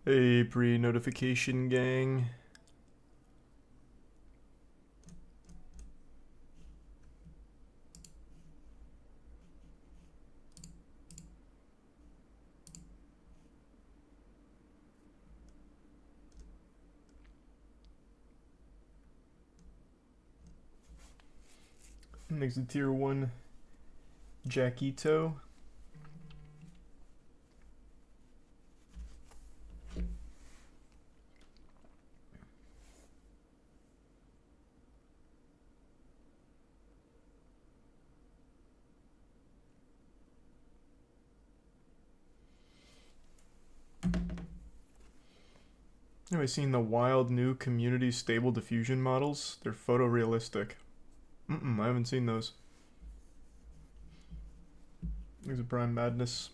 A pre-notification gang. Next to tier 1, Jackito. Have I seen the wild new community stable diffusion models? They're photorealistic. I haven't seen those. There's a Prime Madness.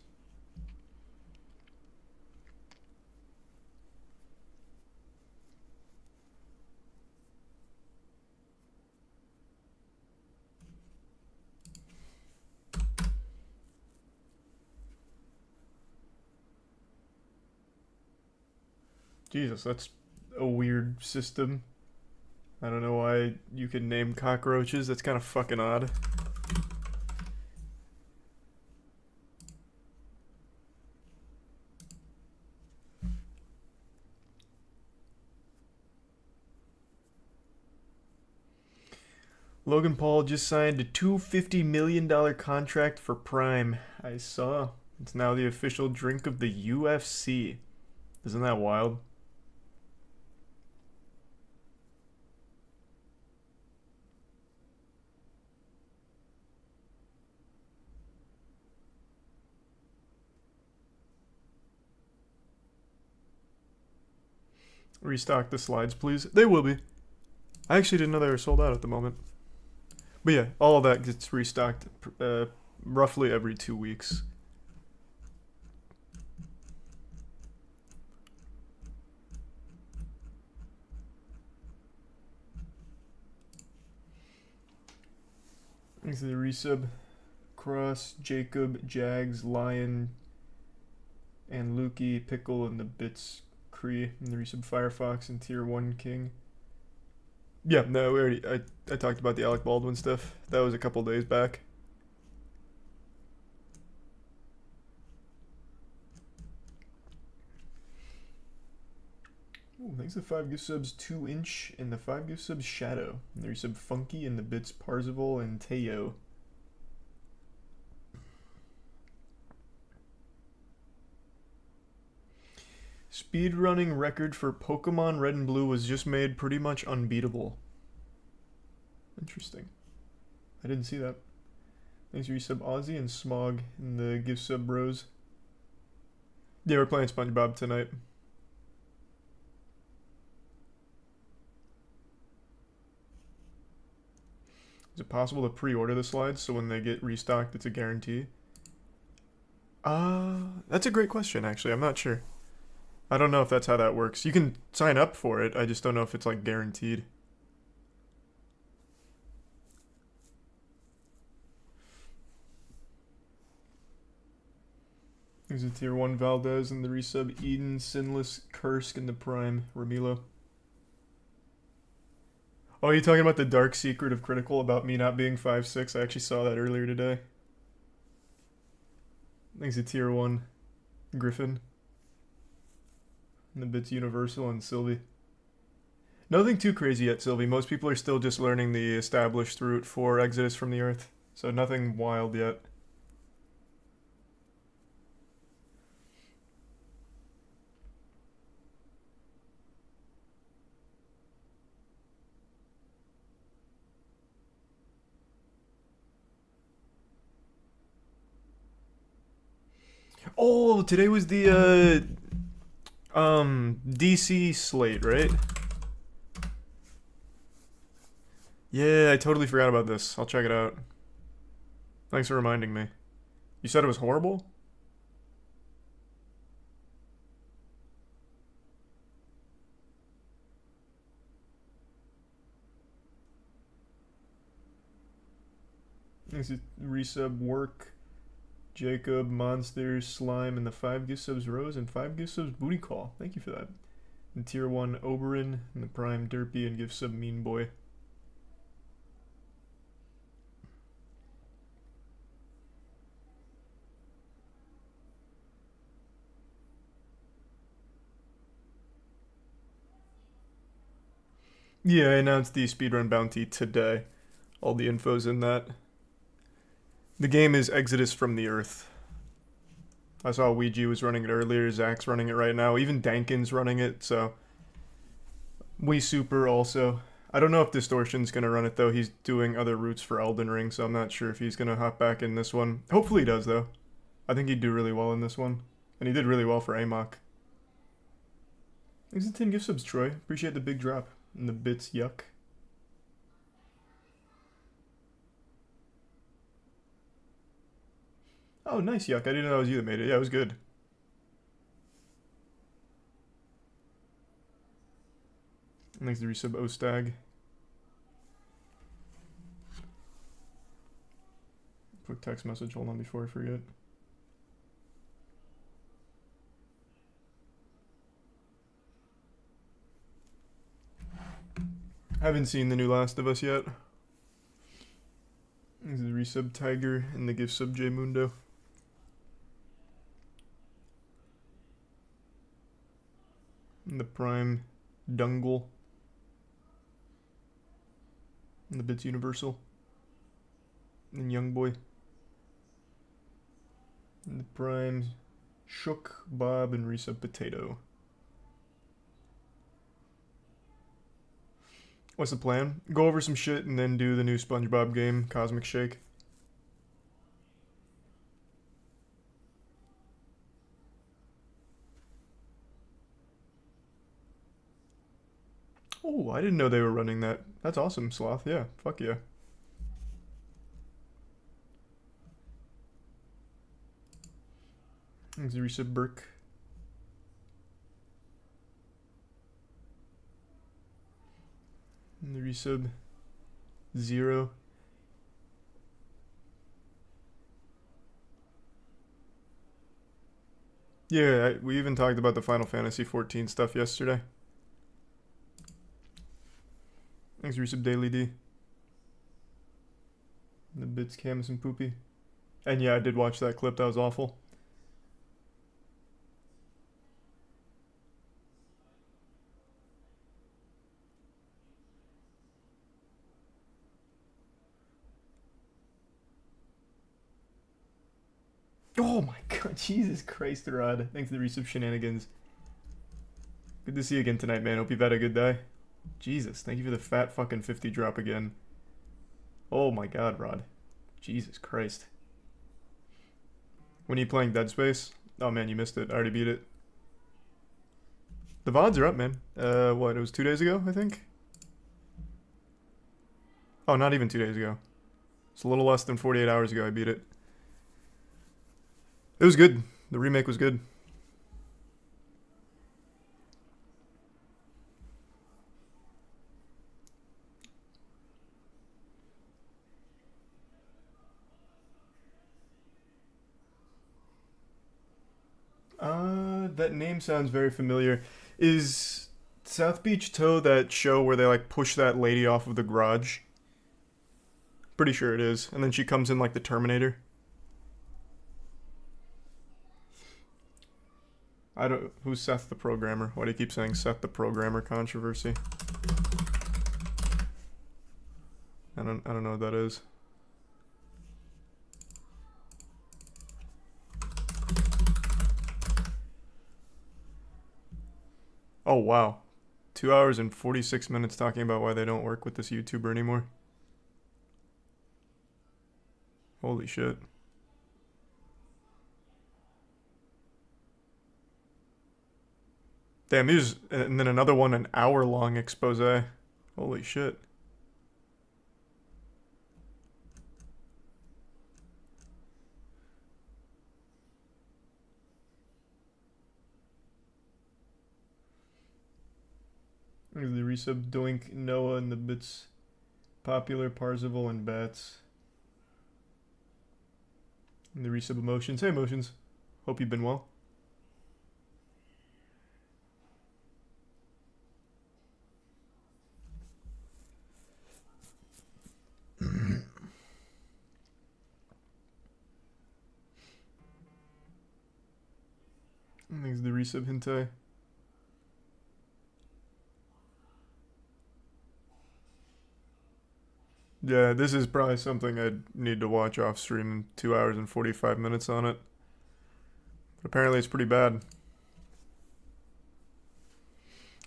Jesus, that's a weird system. I don't know why you can name cockroaches. That's kind of fucking odd. Logan Paul just signed a $250 million contract for Prime. I saw. It's now the official drink of the UFC. Isn't that wild? Restock the slides, please. They will be. I actually didn't know they were sold out at the moment. But yeah, all of that gets restocked roughly every 2 weeks. Thanks to the resub. Cross, Jacob, Jags, Lion, and Lukey, Pickle, and the Bits Cree, and the resub Firefox and Tier 1 King. Yeah, no, we already. I talked about the Alec Baldwin stuff. That was a couple days back. Ooh, thanks to the 5 gift subs 2-inch and the 5 gift subs Shadow. And the resub Funky and the Bits Parzival and Teo. Speedrunning record for Pokemon Red and Blue was just made pretty much unbeatable. Interesting. I didn't see that. Thanks for resub Ozzy and Smog in the gift sub bros. Yeah, we're playing SpongeBob tonight. Is it possible to pre-order the slides so when they get restocked it's a guarantee? That's a great question actually. I'm not sure. I don't know if that's how that works. You can sign up for it. I just don't know if it's like guaranteed. There's a tier 1 Valdez and the resub Eden, Sinless, Kursk, and the Prime Ramilo. Oh, are you talking about the dark secret of Critical about me not being 5'6"? I actually saw that earlier today. Thanks to tier 1 Griffin. And the Bits Universal and Sylvie. Nothing too crazy yet, Sylvie. Most people are still just learning the established route for Exodus from the Earth. So nothing wild yet. Oh, today was the DC slate, right? Yeah, I totally forgot about this. I'll check it out. Thanks for reminding me. You said it was horrible? Thanks to resub work. Jacob, Monsters, Slime, and the 5 gift subs Rose and 5 gift subs Booty Call. Thank you for that. And tier 1 Oberon and the Prime Derpy and gift sub Mean Boy. Yeah, I announced the speedrun bounty today. All the info's in that. The game is Exodus from the Earth. I saw Ouija was running it earlier, Zach's running it right now, even Dankin's running it, so... We Super also. I don't know if Distortion's gonna run it though, he's doing other routes for Elden Ring, so I'm not sure if he's gonna hop back in this one. Hopefully he does though. I think he'd do really well in this one. And he did really well for Amok. Thanks to 10 gift subs, Troy. Appreciate the big drop. And the bits, yuck. Oh, nice, yuck. I didn't know that was you that made it. Yeah, it was good. Thanks to resub Ostag. Quick text message, hold on before I forget. Haven't seen the new Last of Us yet. This is the resub Tiger and the gift sub J Mundo. And the Prime Dungle. And the Bits Universal. And Young Boy. And the Prime Shook, Bob, and resub Potato. What's the plan? Go over some shit and then do the new SpongeBob game, Cosmic Shake. Oh, I didn't know they were running that. That's awesome, Sloth. Yeah, fuck yeah. Thanks, resub Burke. And the resub Zero. Yeah, we even talked about the Final Fantasy 14 stuff yesterday. Thanks, resub Daily D. And the bits Camus and Poopy. And yeah, I did watch that clip, that was awful. Oh my god, Jesus Christ, Rod. Thanks to the resub Shenanigans. Good to see you again tonight, man. Hope you've had a good day. Jesus, thank you for the fat fucking 50 drop again. Oh my god, Rod. Jesus Christ. When are you playing Dead Space? Oh man, you missed it. I already beat it. The VODs are up, man. What, it was 2 days ago, I think? Oh, not even 2 days ago. It's a little less than 48 hours ago I beat it. It was good. The remake was good. That name sounds very familiar. Is South Beach Tow that show where they like push that lady off of the garage? Pretty sure it is. And then she comes in like the Terminator. I don't. Who's Seth the Programmer? Why do you keep saying Seth the Programmer controversy? I don't know what that is. Oh wow. 2 hours and 46 minutes talking about why they don't work with this YouTuber anymore. Holy shit. Damn, here's and then another one, an hour-long expose. Holy shit. There's the resub Doink, Noah, and the bits Popular, Parzival, and Bats. And the resub emotions. Hey, emotions. Hope you've been well. Thanks the resub hentai. Yeah, this is probably something I'd need to watch off stream. 2 hours and 45 minutes on it. But apparently it's pretty bad.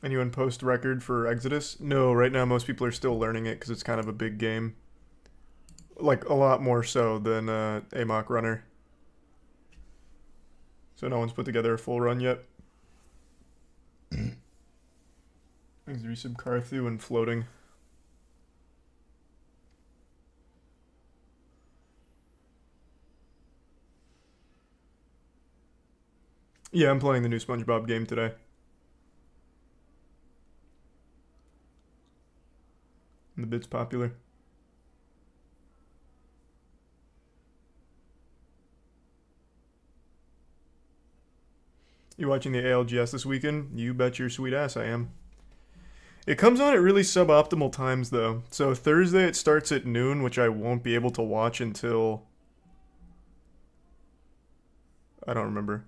Anyone post record for Exodus? No, right now most people are still learning it because it's kind of a big game. Like, a lot more so than Amok Runner. So no one's put together a full run yet. Thanks to resub Carthu and floating. Yeah, I'm playing the new SpongeBob game today. And the bit's popular. You watching the ALGS this weekend? You bet your sweet ass I am. It comes on at really suboptimal times though. So Thursday it starts at noon, which I won't be able to watch until... I don't remember.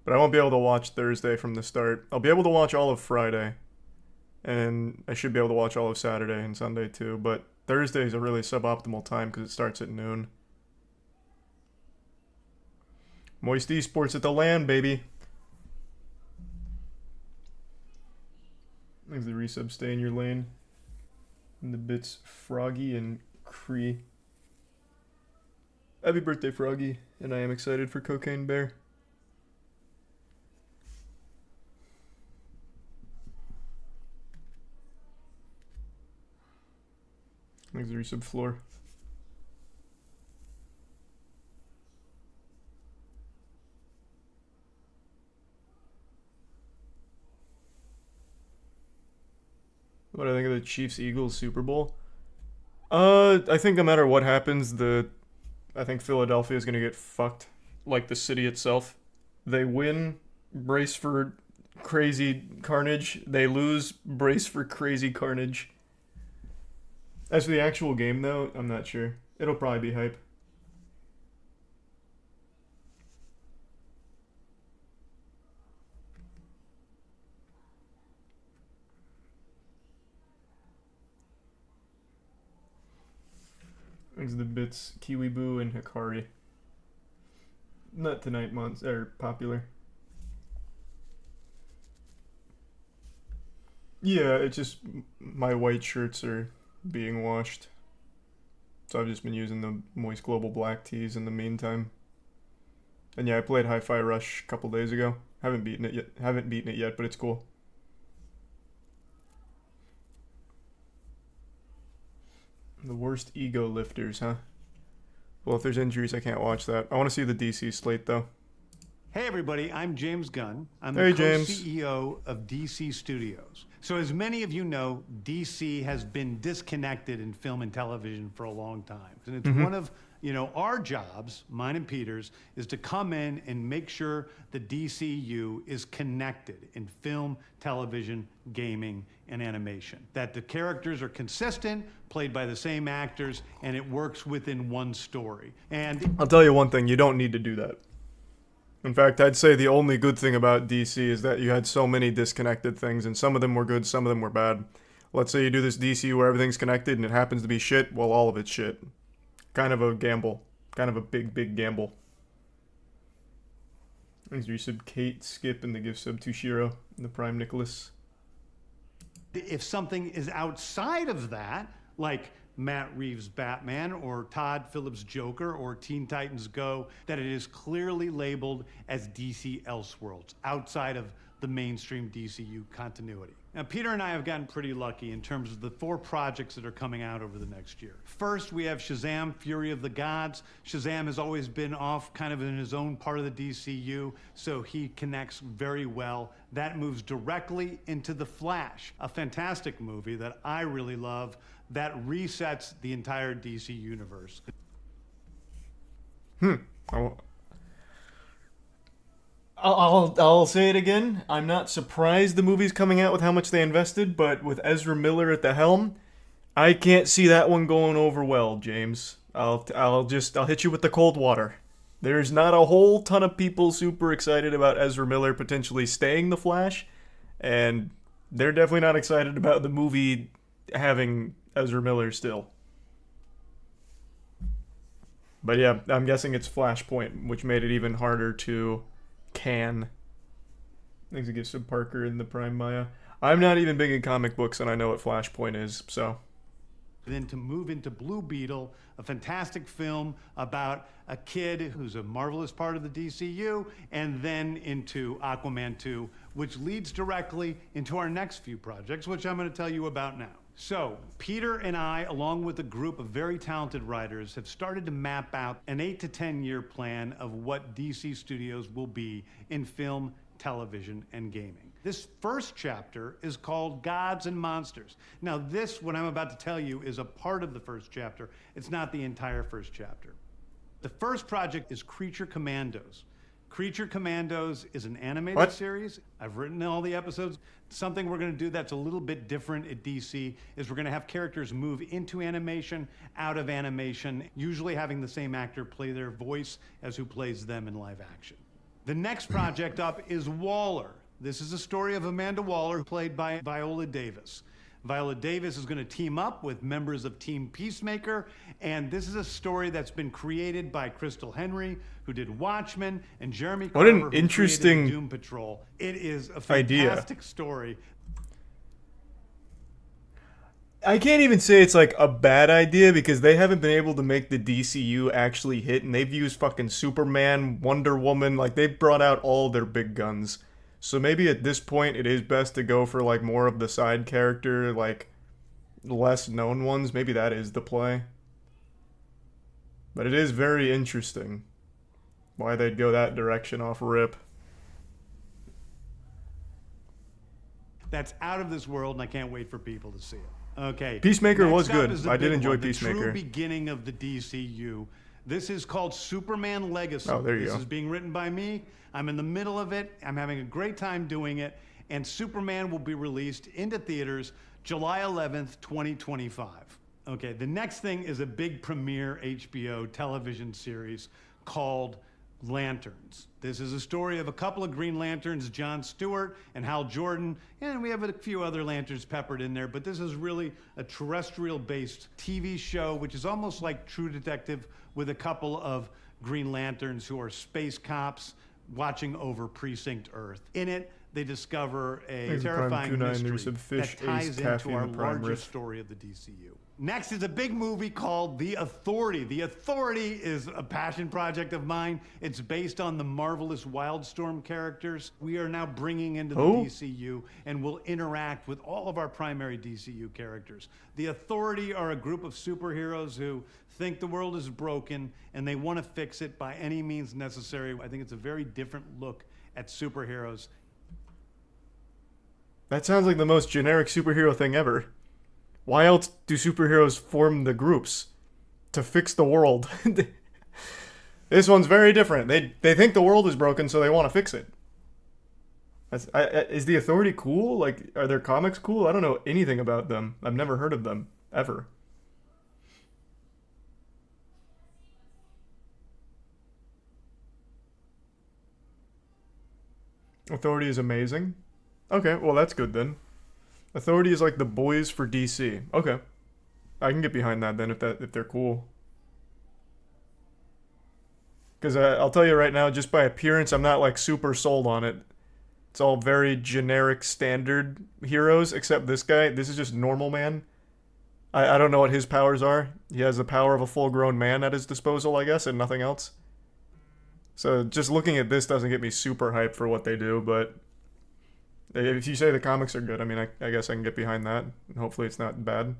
But I won't be able to watch Thursday from the start. I'll be able to watch all of Friday. And I should be able to watch all of Saturday and Sunday too. But Thursday is a really suboptimal time because it starts at noon. Moist Esports at the LAN, baby. Thanks the resub, stay in your lane. And the bits Froggy and Cree. Happy birthday, Froggy. And I am excited for Cocaine Bear. Thanks the resub, Floor. What do I think of the Chiefs-Eagles Super Bowl? I think no matter what happens, I think Philadelphia is gonna get fucked, like the city itself. They win, brace for crazy carnage. They lose, brace for crazy carnage. As for the actual game, though, I'm not sure. It'll probably be hype. Thanks to the bits, Kiwi Boo and Hikari. Not tonight, popular. Yeah, it's just my white shirts are being washed. So I've just been using the Moist Global black tees in the meantime. And yeah, I played Hi-Fi Rush a couple days ago. Haven't beaten it yet, but it's cool. The worst ego lifters, huh? Well, if there's injuries, I can't watch that. I want to see the DC slate, though. Hey, everybody. I'm James Gunn. I'm the co-CEO of DC Studios. So as many of you know, DC has been disconnected in film and television for a long time. And it's one of, our jobs, mine and Peter's, is to come in and make sure the DCU is connected in film, television, gaming, and animation. That the characters are consistent, played by the same actors, and it works within one story. And I'll tell you one thing, you don't need to do that. In fact, I'd say the only good thing about DC is that you had so many disconnected things, and some of them were good, some of them were bad. Let's say you do this DC where everything's connected and it happens to be shit, well, all of it's shit. Kind of a gamble. Kind of a big, big gamble. Thanks to resub Kate, Skip, and the gift sub to Shiro, and the Prime Nicholas. If something is outside of that, like Matt Reeves' Batman or Todd Phillips' Joker or Teen Titans Go, that it is clearly labeled as DC Elseworlds, outside of the mainstream DCU continuity. Now, Peter and I have gotten pretty lucky in terms of the 4 projects that are coming out over the next year. First, we have Shazam! Fury of the Gods. Shazam has always been off kind of in his own part of the DCU, so he connects very well. That moves directly into The Flash, a fantastic movie that I really love that resets the entire DC universe. I'll, I'll say it again. I'm not surprised the movie's coming out with how much they invested, but with Ezra Miller at the helm, I can't see that one going over well, James. I'll hit you with the cold water. There's not a whole ton of people super excited about Ezra Miller potentially staying the Flash, and they're definitely not excited about the movie having Ezra Miller still. But yeah, I'm guessing it's Flashpoint, which made it even harder to can. Thanks to Gibson Parker in the Prime Maya. I'm not even big in comic books, and I know what Flashpoint is, so. Then to move into Blue Beetle, a fantastic film about a kid who's a marvelous part of the DCU, and then into Aquaman 2, which leads directly into our next few projects, which I'm going to tell you about now. So, Peter and I, along with a group of very talented writers, have started to map out an 8 to 10 year plan of what DC Studios will be in film, television, and gaming. This first chapter is called Gods and Monsters. Now, this, what I'm about to tell you, is a part of the first chapter. It's not the entire first chapter. The first project is Creature Commandos. Creature Commandos is an animated series. I've written all the episodes. Something we're going to do that's a little bit different at DC is we're going to have characters move into animation, out of animation, usually having the same actor play their voice as who plays them in live action. The next project up is Waller. This is a story of Amanda Waller, played by Viola Davis. Viola Davis is going to team up with members of Team Peacemaker, and this is a story that's been created by Crystal Henry, who did Watchmen, and Jeremy Carver, what an interesting who created Doom Patrol. It is a fantastic story. I can't even say it's like a bad idea because they haven't been able to make the DCU actually hit, and they've used fucking Superman, Wonder Woman, like they've brought out all their big guns. So maybe at this point it is best to go for like more of the side character, like less known ones. Maybe that is the play. But it is very interesting why they'd go that direction off rip. That's out of this world, and I can't wait for people to see it. Okay. Peacemaker was good. I did enjoy Peacemaker. The true beginning of the DCU. This is called Superman Legacy. Oh, there you go. This is being written by me. I'm in the middle of it. I'm having a great time doing it. And Superman will be released into theaters July 11th, 2025. Okay, the next thing is a big premiere HBO television series called Lanterns. This is a story of a couple of Green Lanterns, John Stewart and Hal Jordan, and we have a few other Lanterns peppered in there, but this is really a terrestrial-based TV show, which is almost like True Detective with a couple of Green Lanterns who are space cops watching over Precinct Earth. In it, they discover a terrifying mystery that ties into our larger story of the DCU. Next is a big movie called The Authority. The Authority is a passion project of mine. It's based on the marvelous Wildstorm characters we are now bringing into the DCU and will interact with all of our primary DCU characters. The Authority are a group of superheroes who think the world is broken and they want to fix it by any means necessary. I think it's a very different look at superheroes. That sounds like the most generic superhero thing ever. Why else do superheroes form the groups? To fix the world. This one's very different. They think the world is broken, so they want to fix it. Is the Authority cool? Like, are their comics cool? I don't know anything about them. I've never heard of them, ever. Authority is amazing. Okay, well that's good then. Authority is like the boys for DC. Okay. I can get behind that then if they're cool. Because I'll tell you right now, just by appearance, I'm not like super sold on it. It's all very generic standard heroes, except this guy. This is just normal man. I don't know what his powers are. He has the power of a full-grown man at his disposal, I guess, and nothing else. So just looking at this doesn't get me super hyped for what they do, but if you say the comics are good, I mean, I guess I can get behind that. And hopefully it's not bad.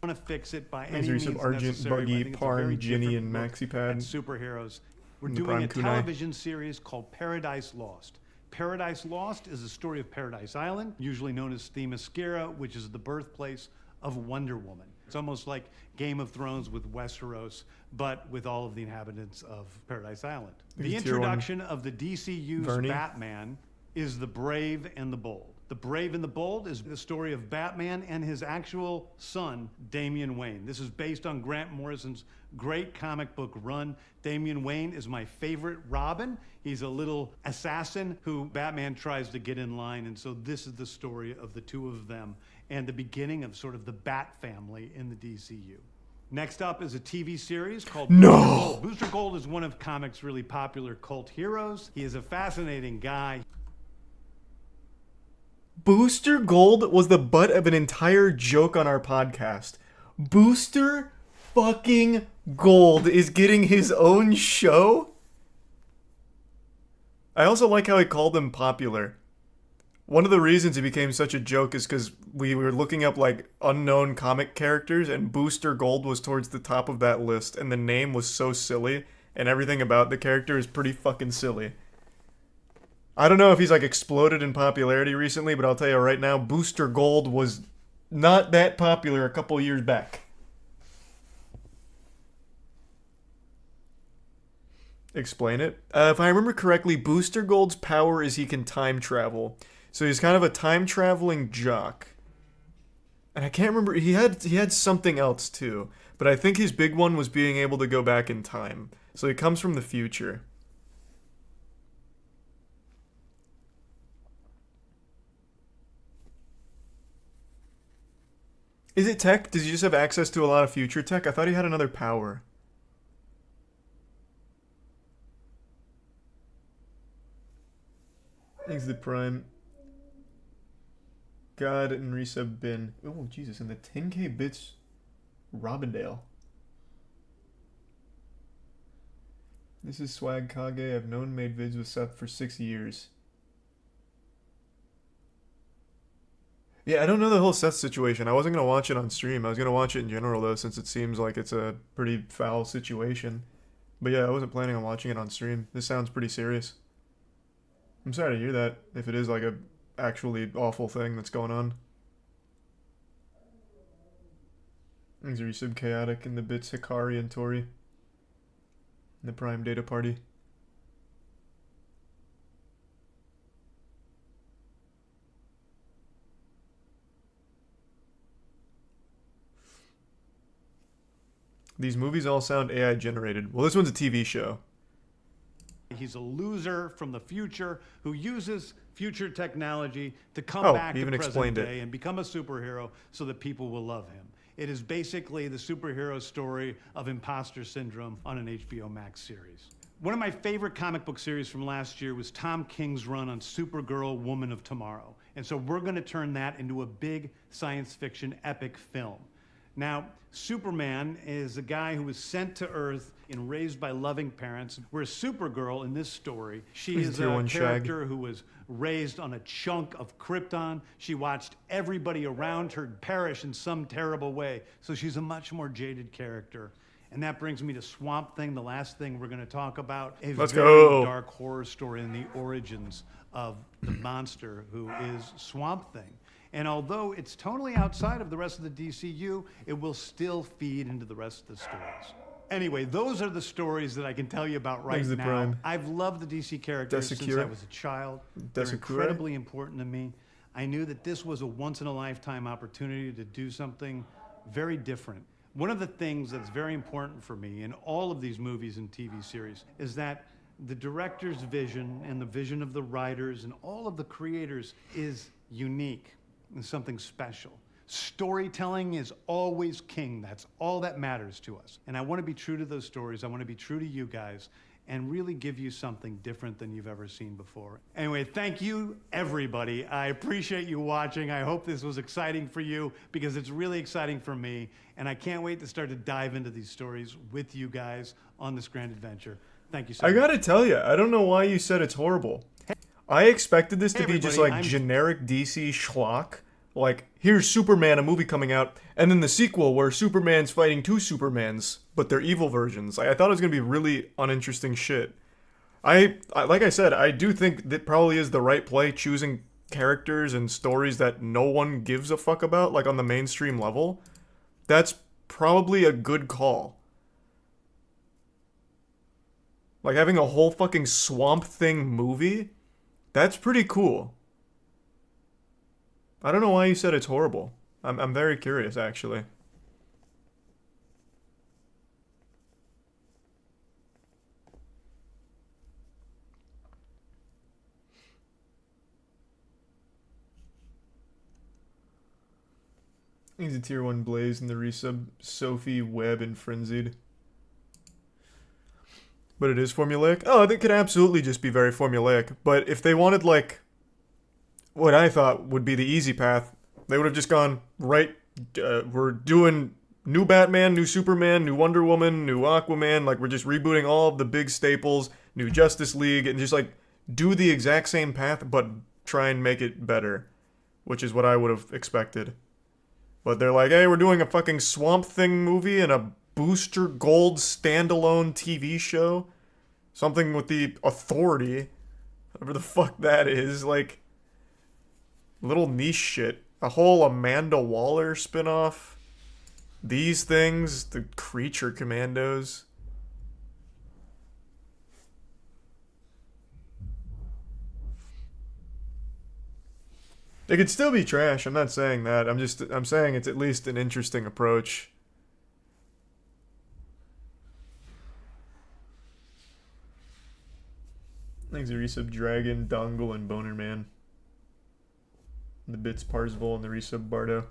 I want to fix it by any means Argent, necessary. Buggy, Parn, Ginny, and MaxiPad. Superheroes. We're doing a television series called Paradise Lost. Paradise Lost is the story of Paradise Island, usually known as Themyscira, which is the birthplace of Wonder Woman. It's almost like Game of Thrones with Westeros, but with all of the inhabitants of Paradise Island. The introduction of the DCU's Batman is The Brave and the Bold. The Brave and the Bold is the story of Batman and his actual son, Damian Wayne. This is based on Grant Morrison's great comic book run. Damian Wayne is my favorite Robin. He's a little assassin who Batman tries to get in line, and so this is the story of the two of them and the beginning of sort of the Bat family in the DCU. Next up is a TV series called Booster Gold. Booster Gold is one of comics' really popular cult heroes. He is a fascinating guy. Booster Gold was the butt of an entire joke on our podcast. Booster fucking Gold is getting his own show? I also like how he called him popular. One of the reasons he became such a joke is because we were looking up like unknown comic characters and Booster Gold was towards the top of that list and the name was so silly and everything about the character is pretty fucking silly. I don't know if he's like exploded in popularity recently, but I'll tell you right now, Booster Gold was not that popular a couple years back. Explain it. If I remember correctly, Booster Gold's power is he can time travel. So he's kind of a time traveling jock. And I can't remember, he had something else too. But I think his big one was being able to go back in time. So he comes from the future. Is it tech? Does he just have access to a lot of future tech? I thought he had another power. Thanks the Prime. God and resub bin. Oh, Jesus. And the 10k bits Robindale. This is Swag Kage. I've known made vids with Seth for 6 years. Yeah, I don't know the whole Seth situation. I wasn't going to watch it on stream. I was going to watch it in general, though, since it seems like it's a pretty foul situation. But yeah, I wasn't planning on watching it on stream. This sounds pretty serious. I'm sorry to hear that, if it is like a actually awful thing that's going on. Things are resub chaotic in the bits Hikari and Tori. In the Prime Data Party. These movies all sound AI generated. Well, this one's a TV show. He's a loser from the future who uses future technology to come back to present day and become a superhero so that people will love him. It is basically the superhero story of imposter syndrome on an HBO Max series. One of my favorite comic book series from last year was Tom King's run on Supergirl, Woman of Tomorrow. And so we're going to turn that into a big science fiction epic film. Now, Superman is a guy who was sent to Earth and raised by loving parents, whereas Supergirl in this story, she is a character who was raised on a chunk of Krypton. She watched everybody around her perish in some terrible way, so she's a much more jaded character. And that brings me to Swamp Thing, the last thing we're going to talk about. A very dark horror story in the origins of the monster who is Swamp Thing. And although it's totally outside of the rest of the DCU, it will still feed into the rest of the stories. Anyway, those are the stories that I can tell you about right now. Prime. I've loved the DC characters since I was a child. They're incredibly important to me. I knew that this was a once-in-a-lifetime opportunity to do something very different. One of the things that's very important for me in all of these movies and TV series is that the director's vision and the vision of the writers and all of the creators is unique and something special. Storytelling is always king. That's all that matters to us. And I want to be true to those stories. I want to be true to you guys and really give you something different than you've ever seen before. Anyway, thank you, everybody. I appreciate you watching. I hope this was exciting for you because it's really exciting for me. And I can't wait to start to dive into these stories with you guys on this grand adventure. Thank you so much. I gotta tell you, I don't know why you said it's horrible. I expected this to be just like generic DC schlock. Like, here's Superman, a movie coming out, and then the sequel where Superman's fighting two Supermans, but they're evil versions. I thought it was going to be really uninteresting shit. I like I said, I do think that probably is the right play, choosing characters and stories that no one gives a fuck about, like on the mainstream level. that's probably a good call. Like having a whole fucking Swamp Thing movie, that's pretty cool. I don't know why you said it's horrible. I'm very curious, actually. He's a tier 1 Blaze in the resub. Sophie, Webb, and Frenzied. But it is formulaic? Oh, it could absolutely just be very formulaic. But if they wanted, like, what I thought would be the easy path, they would have just gone, right, we're doing new Batman, new Superman, new Wonder Woman, new Aquaman. Like, we're just rebooting all of the big staples, new Justice League, and just, like, do the exact same path, but try and make it better. Which is what I would have expected. But they're like, hey, we're doing a fucking Swamp Thing movie and a Booster Gold standalone TV show. Something with the Authority. Whatever the fuck that is. Like, little niche shit. A whole Amanda Waller spinoff. These things. The Creature Commandos. It could still be trash. I'm not saying that. I'm saying it's at least an interesting approach. Thanks, resub Dragon, Dongle, and Boner Man. The bits Parsvol and the resub Bardo.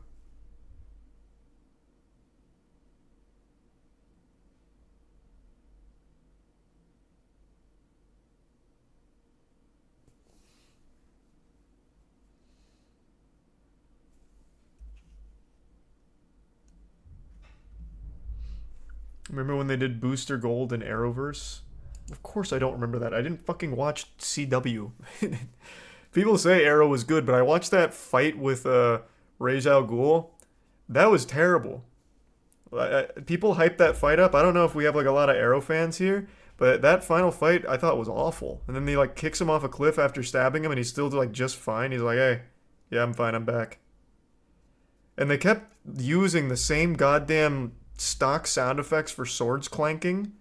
Remember when they did Booster Gold and Arrowverse? Of course I don't remember that. I didn't fucking watch CW. People say Arrow was good, but I watched that fight with Ra's al Ghul. That was terrible. People hype that fight up. I don't know if we have like a lot of Arrow fans here, but that final fight I thought was awful. And then he like kicks him off a cliff after stabbing him, and he's still like just fine. He's like, hey, yeah, I'm fine, I'm back. And they kept using the same goddamn stock sound effects for swords clanking.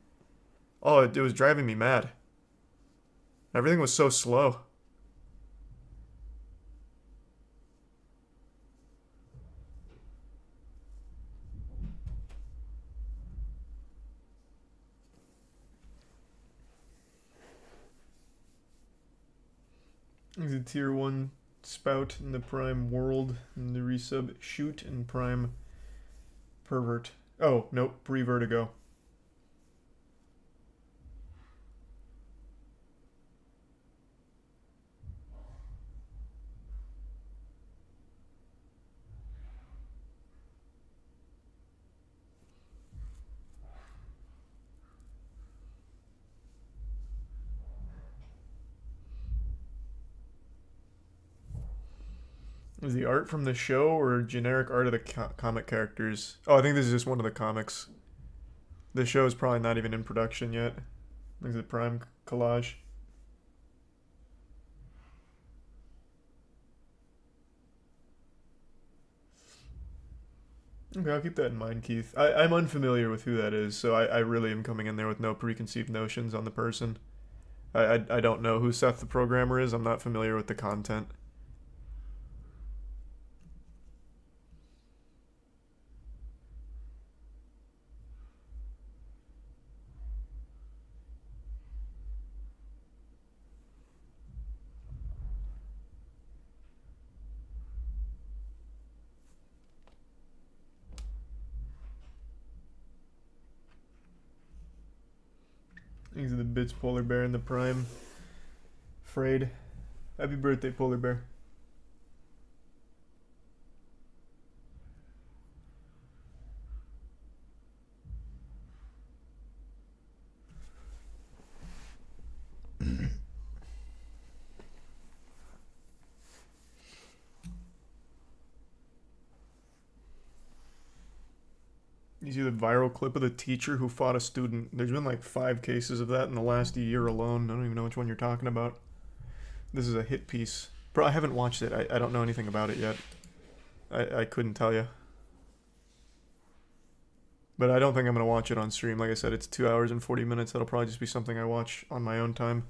Oh, it was driving me mad. Everything was so slow. There's a tier 1 Spout in the Prime World, and the resub Shoot and Prime Pervert. Oh, nope, Pre-Vertigo. Is the art from the show or generic art of the comic characters? Oh, I think this is just one of the comics. The show is probably not even in production yet. This is a Prime collage. Okay, I'll keep that in mind, Keith. I'm unfamiliar with who that is, so I really am coming in there with no preconceived notions on the person. I don't know who Seth the Programmer is. I'm not familiar with the content. These are the bits Polar Bear and the Prime. Frayed. Happy birthday, Polar Bear. You see the viral clip of the teacher who fought a student? There's been like 5 cases of that in the last year alone. I don't even know which one you're talking about. This is a hit piece. Bro, I haven't watched it. I don't know anything about it yet. I couldn't tell you. But I don't think I'm going to watch it on stream. Like I said, it's 2 hours and 40 minutes. That'll probably just be something I watch on my own time.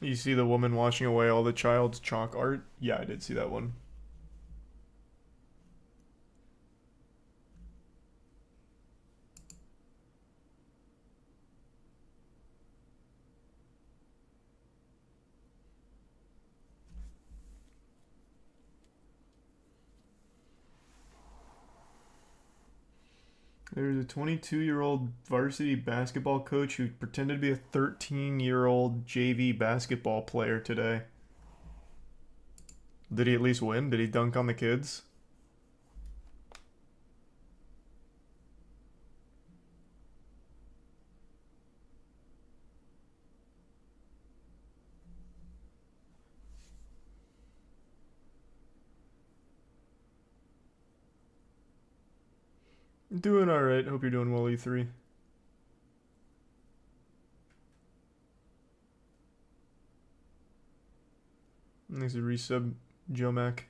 You see the woman washing away all the child's chalk art? Yeah, I did see that one. There's a 22-year-old varsity basketball coach who pretended to be a 13-year-old JV basketball player today. Did he at least win? Did he dunk on the kids? Doing alright. Hope you're doing well, E3. There's a resub, Joe Mac.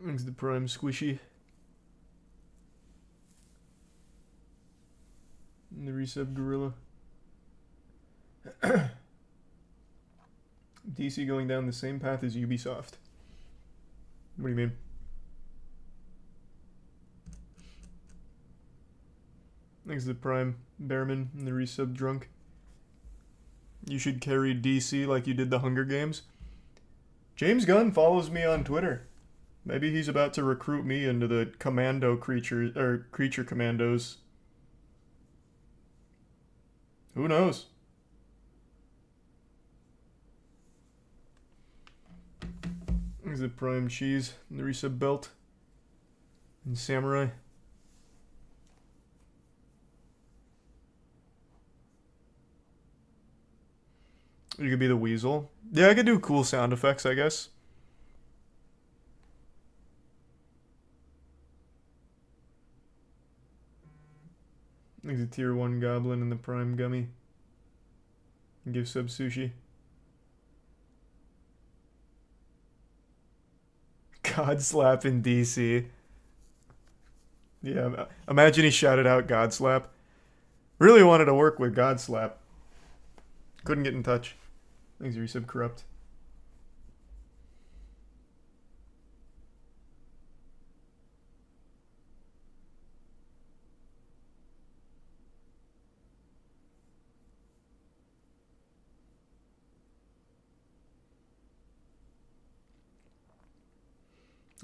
Thanks the Prime Squishy. And the resub Gorilla. DC going down the same path as Ubisoft. What do you mean? Thanks to the Prime Bearman and the resub Drunk. You should carry DC like you did the Hunger Games. James Gunn follows me on Twitter. Maybe he's about to recruit me into the commando creatures or creature commandos. Who knows? There's the Prime Cheese and the resub Belt and Samurai. You could be the Weasel. Yeah, I could do cool sound effects, I guess. There's a tier 1 goblin and the Prime Gummy. Give sub sushi. God slap in DC. Yeah, imagine he shouted out God slap. Really wanted to work with God slap. Couldn't get in touch. Thanks, resub corrupt.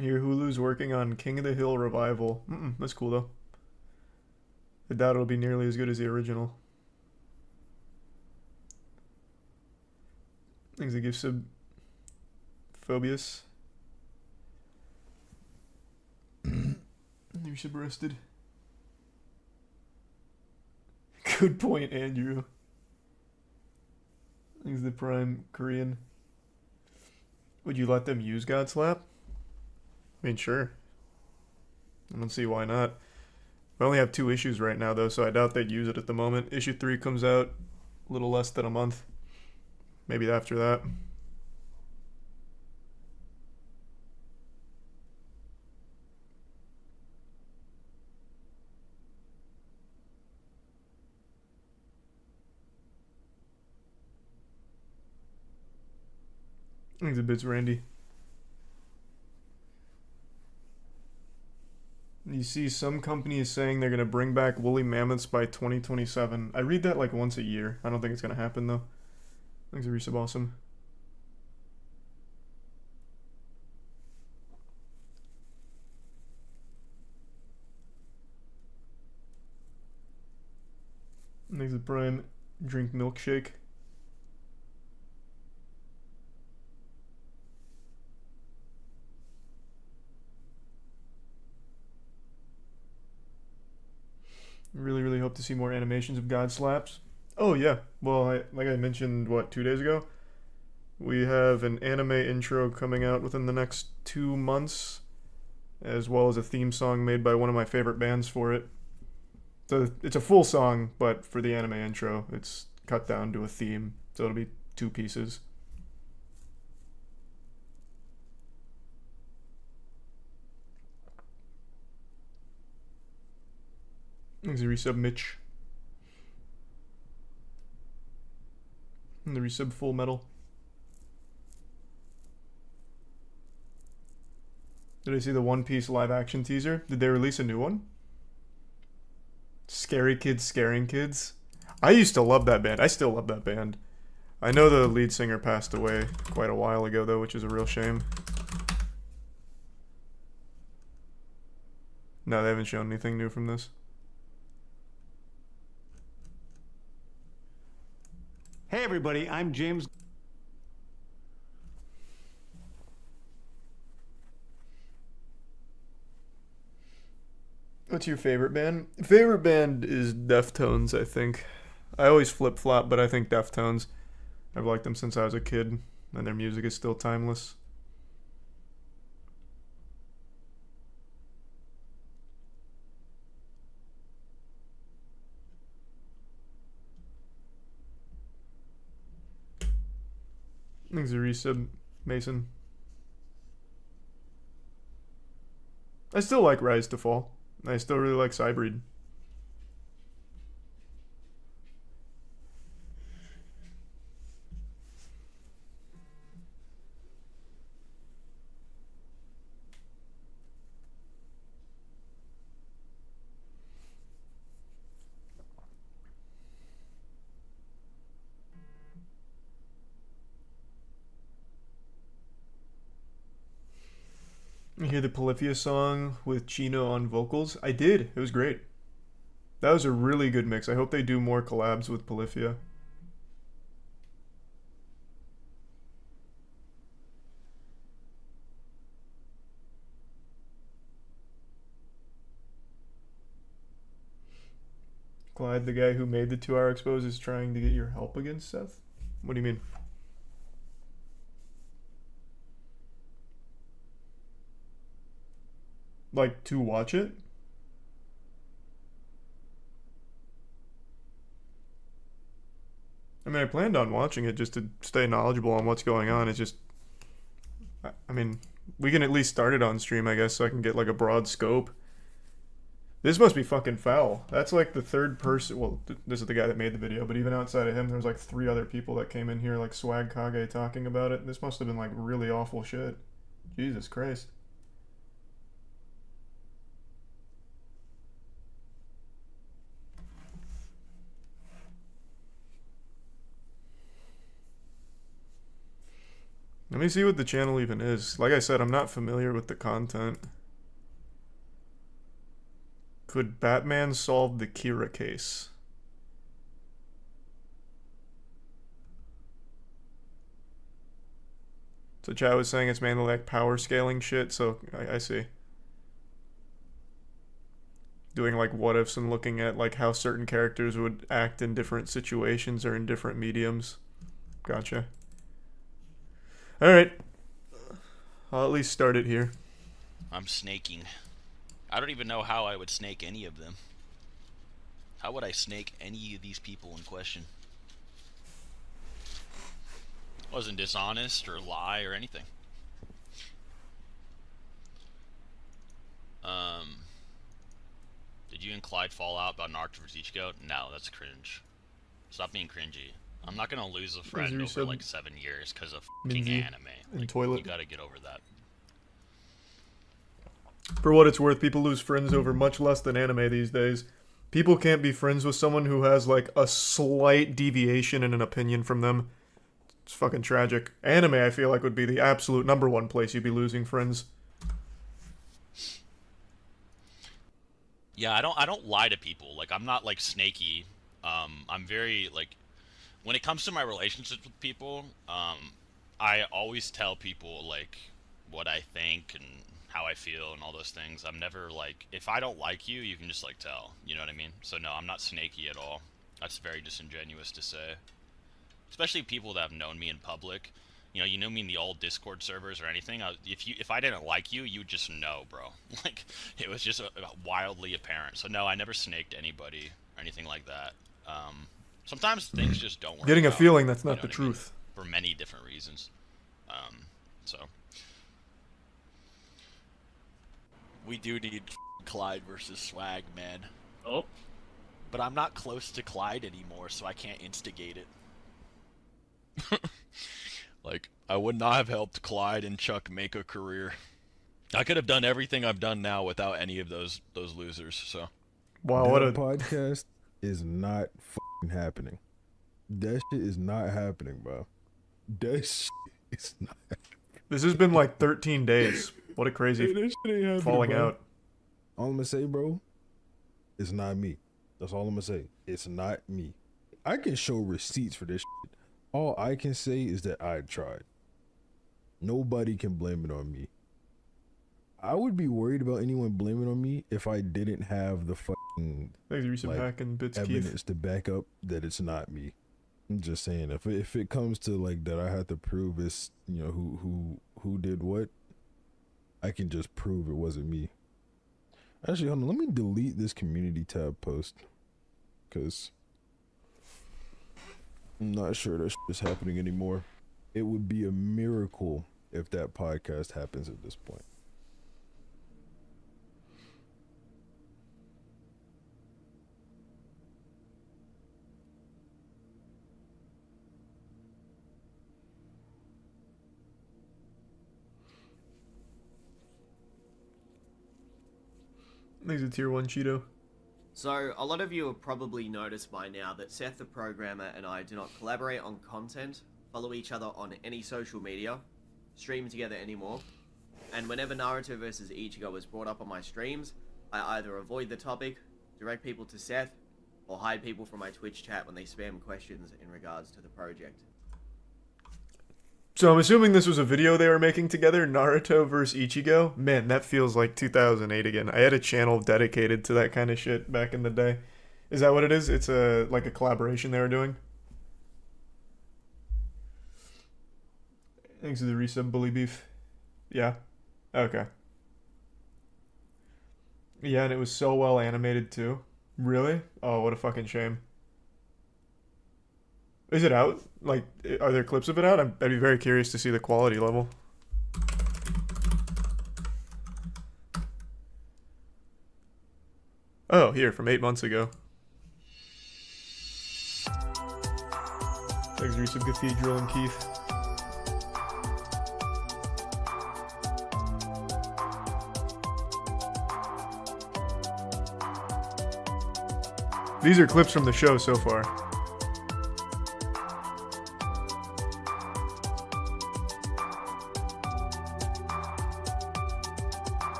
Here, Hulu's working on King of the Hill revival. That's cool though. I doubt it'll be nearly as good as the original. Things that give sub Phobius. You're sub arrested. Good point, Andrew. Things the Prime Korean. Would you let them use God Slap? I mean, sure. I don't see why not. We only have 2 issues right now, though, so I doubt they'd use it at the moment. Issue 3 comes out a little less than a month. Maybe after that. Thanks a bit, Randy. You see some companies saying they're going to bring back woolly mammoths by 2027. I read that like once a year. I don't think it's going to happen, though. Thanks, Resub Awesome. Thanks, the Prime Drink Milkshake. Really, really hope to see more animations of God Slaps. Oh yeah, well, like I mentioned, 2 days ago, we have an anime intro coming out within the next 2 months, as well as a theme song made by one of my favorite bands for it. So it's a full song, but for the anime intro, it's cut down to a theme, so it'll be 2 pieces. Thanks, the resub Mitch. And the resub Full Metal. Did I see the One Piece live action teaser? Did they release a new one? Scary Kids Scaring Kids? I used to love that band. I still love that band. I know the lead singer passed away quite a while ago, though, which is a real shame. No, they haven't shown anything new from this. Hey everybody, I'm James. What's your favorite band? Favorite band is Deftones, I think. I always flip-flop, but I think Deftones. I've liked them since I was a kid, and their music is still timeless. Thanks, a resub, Mason. I still like Rise to Fall. I still really like Cybreed. You hear the Polyphia song with Chino on vocals? I did. It was great. That was a really good mix. I hope they do more collabs with Polyphia. Clyde, the guy who made the 2-hour expose, is trying to get your help against Seth? What do you mean? Like, to watch it? I mean, I planned on watching it just to stay knowledgeable on what's going on. It's just, I mean, we can at least start it on stream, I guess, so I can get like a broad scope. This must be fucking foul. That's like the third person. Well, this is the guy that made the video, but even outside of him, there was like 3 other people that came in here, like Swag Kage, talking about it. This must have been like really awful shit. Jesus Christ. Let me see what the channel even is. Like I said, I'm not familiar with the content. Could Batman solve the Kira case? So Chad was saying it's mainly like power scaling shit, so I see. Doing like what ifs and looking at like how certain characters would act in different situations or in different mediums. Gotcha. Alright. I'll at least start it here. I'm snaking. I don't even know how I would snake any of them. How would I snake any of these people in question? Wasn't dishonest or lie or anything. Did you and Clyde fall out about Naruto vs. Ichigo? No, that's cringe. Stop being cringy. I'm not gonna lose a friend over like 7 years because of fucking anime. Like, toilet. You gotta get over that. For what it's worth, people lose friends over much less than anime these days. People can't be friends with someone who has like a slight deviation in an opinion from them. It's fucking tragic. Anime, I feel like, would be the absolute #1 place you'd be losing friends. Yeah, I don't lie to people. Like, I'm not like snaky. I'm very like, when it comes to my relationships with people, I always tell people like what I think and how I feel and all those things. I'm never like, if I don't like you, you can just like tell. You know what I mean? So no, I'm not snaky at all. That's very disingenuous to say. Especially people that have known me in public. You know me in the old Discord servers or anything. If I didn't like you, you would just know, bro. Like, it was just wildly apparent. So no, I never snaked anybody or anything like that. Sometimes things just don't work. Getting a out, feeling that's not you know the what I mean? truth. For many different reasons. So. We do need Clyde versus Swag, man. Oh. But I'm not close to Clyde anymore, so I can't instigate it. Like, I would not have helped Clyde and Chuck make a career. I could have done everything I've done now without any of those losers, so. Wow, what a podcast is not happening. That shit is not happening, bro. That shit is not happening. This has been like 13 days. What a crazy That shit ain't happening, falling bro. out. All I'm gonna say, bro, it's not me. That's all I'm gonna say. It's not me. I can show receipts for this shit. All I can say is that I tried. Nobody can blame it on me. I would be worried about anyone blaming on me if I didn't have the fucking Thanks, Resub like, Hack and Bits Keith. evidence to back up that it's not me. I'm just saying, if it comes to like that, I have to prove it's, you know, who did what. I can just prove it wasn't me. Actually, hold on. Let me delete this community tab post, cause I'm not sure that shit is happening anymore. It would be a miracle if that podcast happens at this point. Thanks, a tier 1 Cheeto. So, a lot of you have probably noticed by now that Seth the programmer and I do not collaborate on content, follow each other on any social media, stream together anymore, and whenever Naruto vs Ichigo is brought up on my streams, I either avoid the topic, direct people to Seth, or hide people from my Twitch chat when they spam questions in regards to the project. So I'm assuming this was a video they were making together, Naruto vs Ichigo. Man, that feels like 2008 again. I had a channel dedicated to that kind of shit back in the day. Is that what it is? It's like a collaboration they were doing? Thanks to the resub, Bully Beef. Yeah? Okay. Yeah, and it was so well animated too. Really? Oh, what a fucking shame. Is it out? Like, are there clips of it out? I'd be very curious to see the quality level. Oh, here, from 8 months ago. Thanks, Resub Cathedral and Keith. These are clips from the show so far.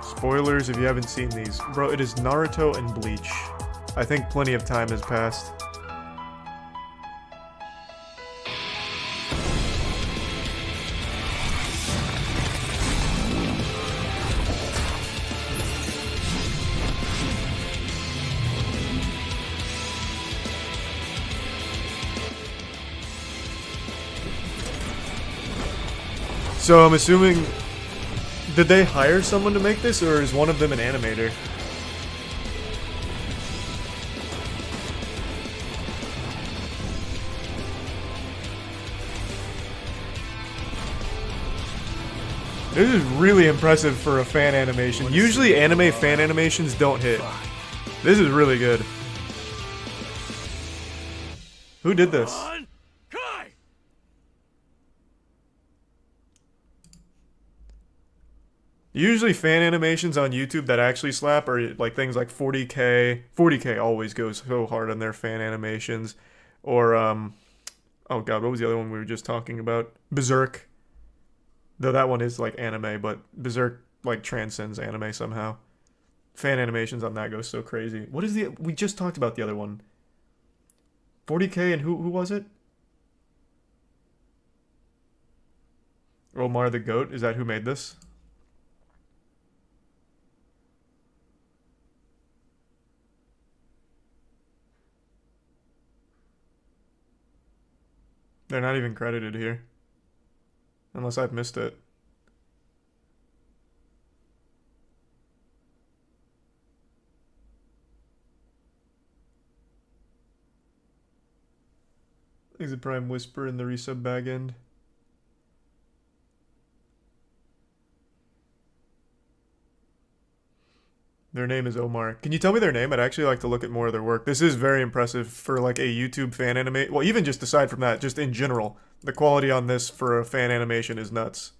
Spoilers if you haven't seen these. Bro, it is Naruto and Bleach. I think plenty of time has passed. So I'm assuming, did they hire someone to make this, or is one of them an animator? This is really impressive for a fan animation. Usually anime fan animations don't hit. This is really good. Who did this? Usually fan animations on YouTube that actually slap are like things like 40K. 40K always goes so hard on their fan animations. Or, oh god, what was the other one we were just talking about? Berserk. Though that one is like anime, but Berserk like transcends anime somehow. Fan animations on that go so crazy. What is the, we just talked about the other one. 40K and who was it? Omar the Goat, is that who made this? They're not even credited here. Unless I've missed it. Is it Prime Whisper in the resub bag end? Their name is Omar. Can you tell me their name? I'd actually like to look at more of their work. This is very impressive for like a YouTube fan anime. Well, even just aside from that, just in general, the quality on this for a fan animation is nuts.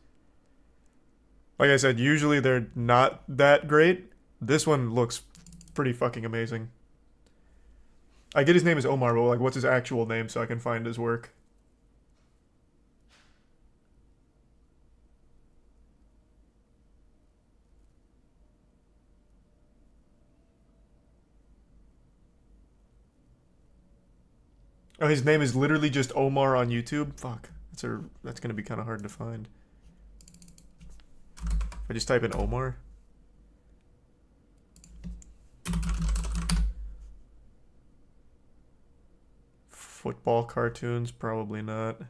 Like I said, usually they're not that great. This one looks pretty fucking amazing. I get his name is Omar, but like, what's his actual name so I can find his work? Oh, his name is literally just Omar on YouTube? Fuck. That's gonna be kind of hard to find. I just type in Omar. Football cartoons? Probably not.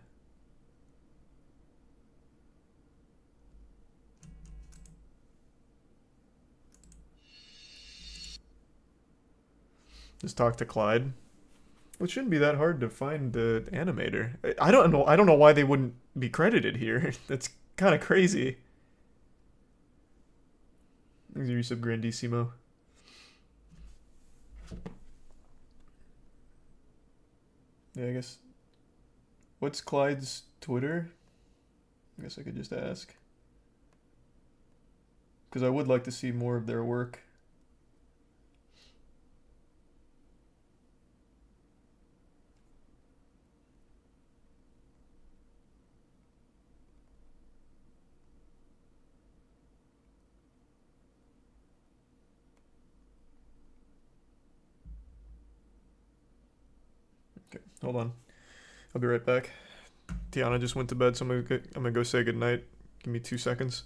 Just talk to Clyde. It shouldn't be that hard to find the animator. I don't know why they wouldn't be credited here. That's kind of crazy. Thanks, Resub Grandissimo. Yeah, I guess. What's Clyde's Twitter? I guess I could just ask. Because I would like to see more of their work. Okay, hold on. I'll be right back. Tiana just went to bed, so I'm gonna go say goodnight. Give me 2 seconds.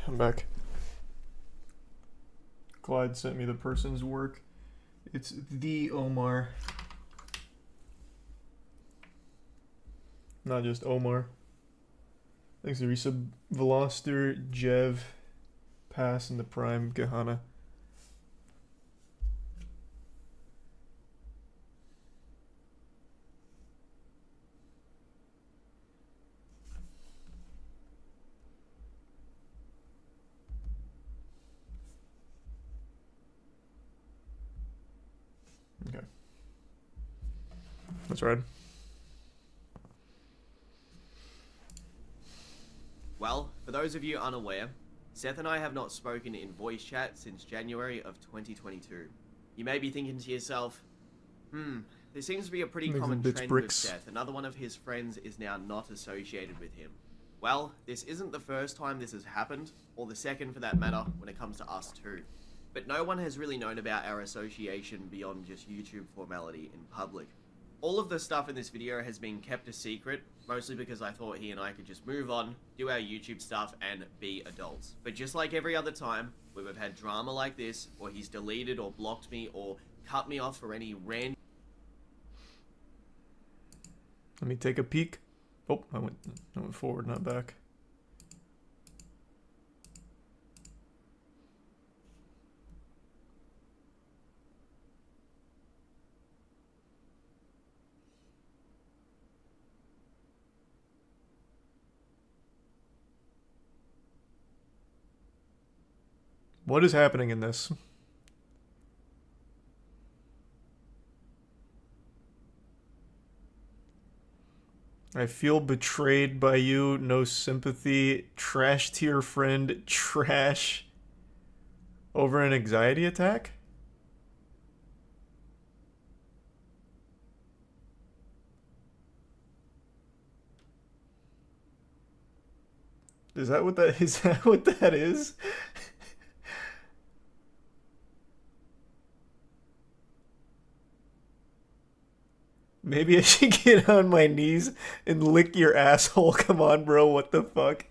I'm back. Clyde sent me the person's work. It's the Omar. Not just Omar. Thanks to Resub, Veloster, Jev, Pass, and the Prime, Gahana. Okay. That's right. Well, for those of you unaware, Seth and I have not spoken in voice chat since January of 2022. You may be thinking to yourself, there seems to be a pretty Makes common them bitch trend bricks. with Seth. Another one of his friends is now not associated with him. Well, this isn't the first time this has happened, or the second for that matter, when it comes to us too. But no one has really known about our association beyond just YouTube formality in public. All of the stuff in this video has been kept a secret, mostly because I thought he and I could just move on, do our YouTube stuff, and be adults. But just like every other time, where we've had drama like this, or he's deleted or blocked me, or cut me off for any random... Let me take a peek. Oh, I went forward, not back. What is happening in this? I feel betrayed by you, no sympathy, trash tier friend, trash. Over an anxiety attack? Is that what that is? That what that is? Maybe I should get on my knees and lick your asshole. Come on, bro. What the fuck?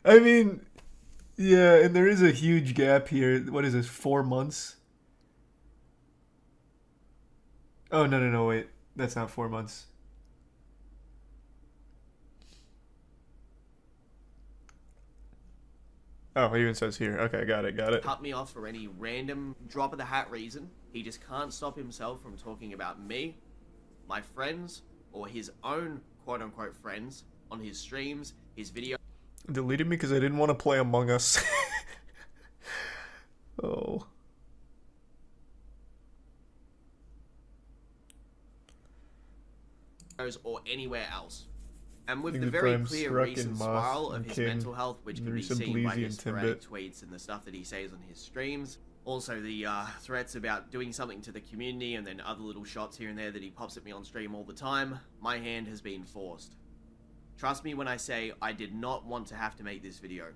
I mean, yeah, and there is a huge gap here. What is this, 4 months? Oh, no, wait. That's not 4 months. Oh, it even says here. Okay, got it. cut me off for any random drop of the hat reason. He just can't stop himself from talking about me, my friends, or his own quote-unquote friends on his streams, his videos. Deleted me because I didn't want to play Among Us. Oh. Or anywhere else. And with Things the very Prime clear Struck recent and spiral Moth of and his King mental health, which and can be recent seen by Bleezy his and sporadic Timbit. tweets and the stuff that he says on his streams. Also the threats about doing something to the community, and then other little shots here and there that he pops at me on stream all the time. My hand has been forced. Trust me when I say I did not want to have to make this video.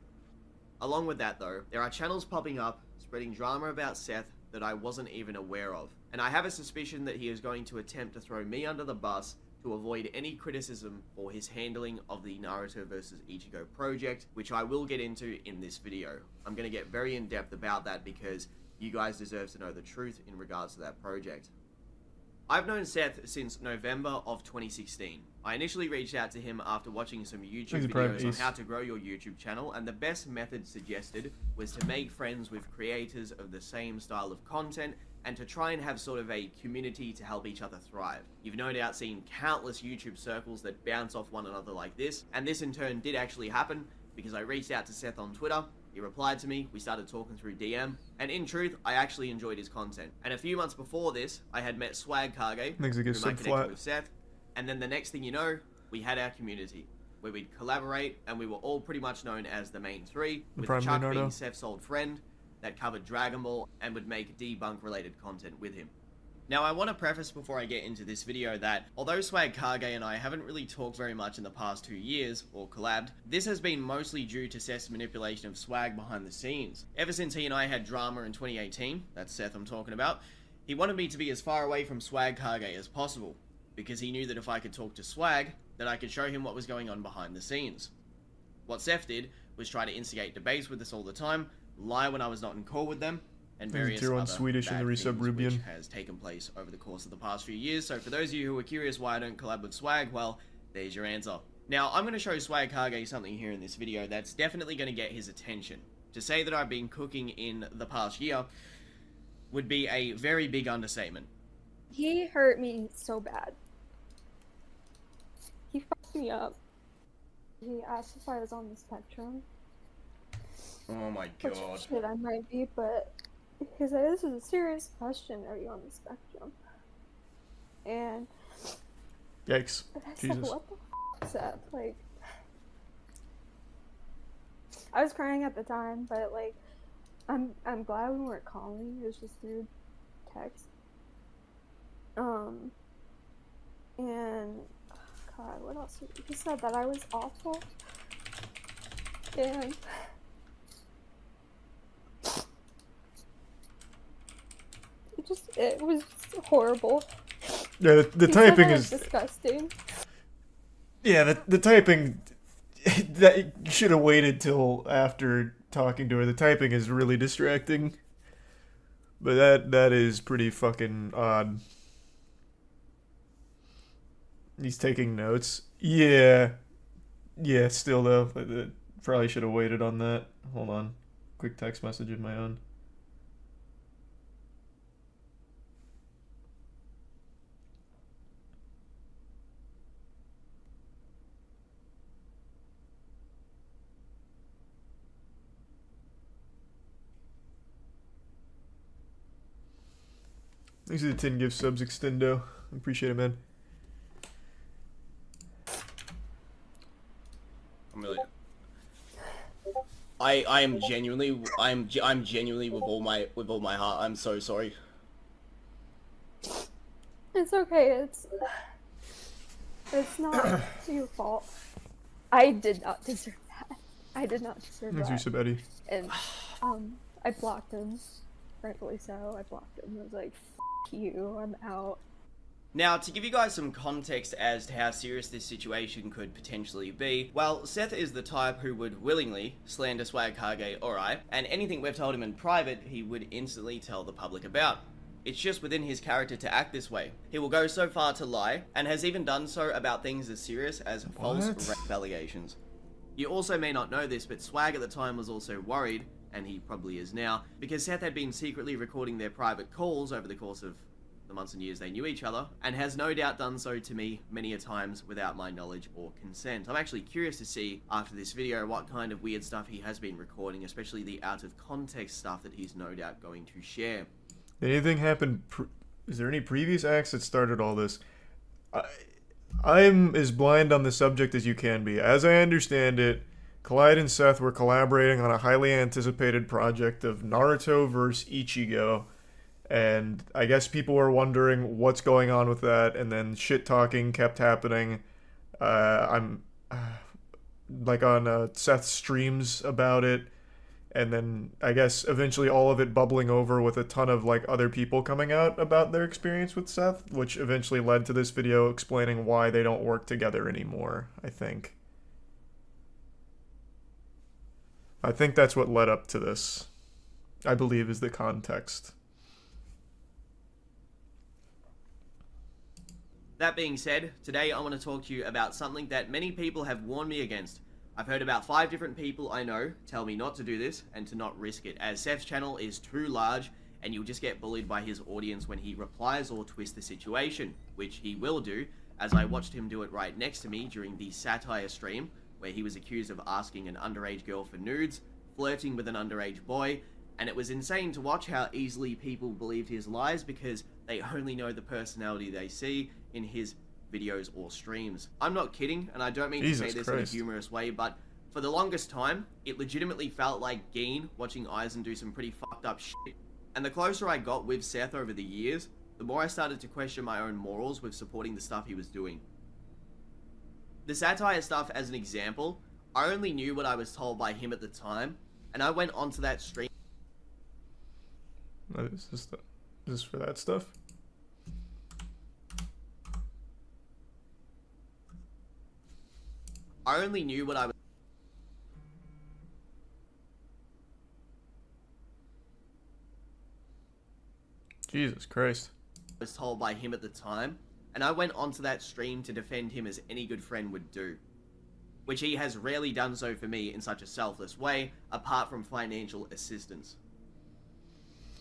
Along with that though, there are channels popping up spreading drama about Seth that I wasn't even aware of. And I have a suspicion that he is going to attempt to throw me under the bus to avoid any criticism for his handling of the Naruto vs Ichigo project, which I will get into in this video. I'm going to get very in-depth about that because you guys deserve to know the truth in regards to that project. I've known Seth since November of 2016. I initially reached out to him after watching some YouTube videos on how to grow your YouTube channel, and the best method suggested was to make friends with creators of the same style of content and to try and have sort of a community to help each other thrive. You've no doubt seen countless YouTube circles that bounce off one another like this, and this in turn did actually happen because I reached out to Seth on Twitter. He replied to me, we started talking through DM, and in truth, I actually enjoyed his content. And a few months before this, I had met Swag Kage, Makes it whom get I connected flat. with Seth, and then the next thing you know, we had our community, where we'd collaborate, and we were all pretty much known as the main three, with Prime Chuck Leonardo. being Seth's old friend, that covered Dragon Ball, and would make debunk-related content with him. Now, I want to preface before I get into this video that, although Swag Kage and I haven't really talked very much in the past 2 years, or collabed, this has been mostly due to Seth's manipulation of Swag behind the scenes. Ever since he and I had drama in 2018, that's Seth I'm talking about, He wanted me to be as far away from Swag Kage as possible, because he knew that if I could talk to Swag, then I could show him what was going on behind the scenes. What Seth did was try to instigate debates with us all the time, lie when I was not in call with them, and various Tier 1 other Swedish in bad the resub things Rubian. which has taken place over the course of the past few years. So for those of you who are curious why I don't collab with Swag, well, there's your answer. Now, I'm going to show Swag Kage something here in this video that's definitely going to get his attention. To say that I've been cooking in the past year would be a very big understatement. He hurt me so bad. He fucked me up. He asked if I was on the spectrum. Oh my Which god. shit, I might be, but he said, this is a serious question, are you on the spectrum? And Yikes. I said, Jesus. what the f, Seth? Like, I was crying at the time, but like, I'm glad we weren't calling. It was just through text. And God, what else? He said that I was awful, and it was just horrible. Yeah, the He said typing I was is... disgusting. Yeah, the typing... that you should have waited till after talking to her. The typing is really distracting. But that is pretty fucking odd. He's taking notes. Yeah. Yeah, still though. Probably should have waited on that. Hold on. Quick text message of my own. Thanks for the 10 gift subs, Extendo. Appreciate it, man. I'm really... I am genuinely, I'm genuinely with all my heart. I'm so sorry. It's okay. It's not your fault. I did not deserve that. I did not deserve Thanks that. for sub, Eddie. And I blocked him. Rightfully so. I blocked him. I was like, "F you. I'm out." Now, to give you guys some context as to how serious this situation could potentially be, well, Seth is the type who would willingly slander Swag Kage or I, and anything we've told him in private, he would instantly tell the public about. It's just within his character to act this way. He will go so far to lie, and has even done so about things as serious as false rape allegations. You also may not know this, but Swag at the time was also worried, and he probably is now, because Seth had been secretly recording their private calls over the course of the months and years they knew each other, and has no doubt done so to me many a times without my knowledge or consent. I'm actually curious to see, after this video, what kind of weird stuff he has been recording, especially the out-of-context stuff that he's no doubt going to share. Did anything happen? Is there any previous acts that started all this? I'm as blind on the subject as you can be. As I understand it, Clyde and Seth were collaborating on a highly anticipated project of Naruto vs. Ichigo. And I guess people were wondering what's going on with that, and then shit talking kept happening. I'm like on Seth's streams about it, and then I guess eventually all of it bubbling over with a ton of like other people coming out about their experience with Seth, which eventually led to this video explaining why they don't work together anymore, I think that's what led up to this, I believe, is the context. That being said, today I want to talk to you about something that many people have warned me against. I've heard about 5 different people I know tell me not to do this and to not risk it, as Seth's channel is too large and you'll just get bullied by his audience when he replies or twists the situation, which he will do, as I watched him do it right next to me during the satire stream, where he was accused of asking an underage girl for nudes, flirting with an underage boy, and it was insane to watch how easily people believed his lies because they only know the personality they see in his videos or streams. I'm not kidding, and I don't mean to say this in a humorous way, but for the longest time, it legitimately felt like Geen watching Aizen do some pretty fucked up shit. And the closer I got with Seth over the years, the more I started to question my own morals with supporting the stuff he was doing. The satire stuff, as an example, I only knew what I was told by him at the time, and I went onto that stream. What is this? Just for that stuff. I only knew what I was Jesus Christ. told by him at the time, and I went onto that stream to defend him as any good friend would do. Which he has rarely done so for me in such a selfless way, apart from financial assistance.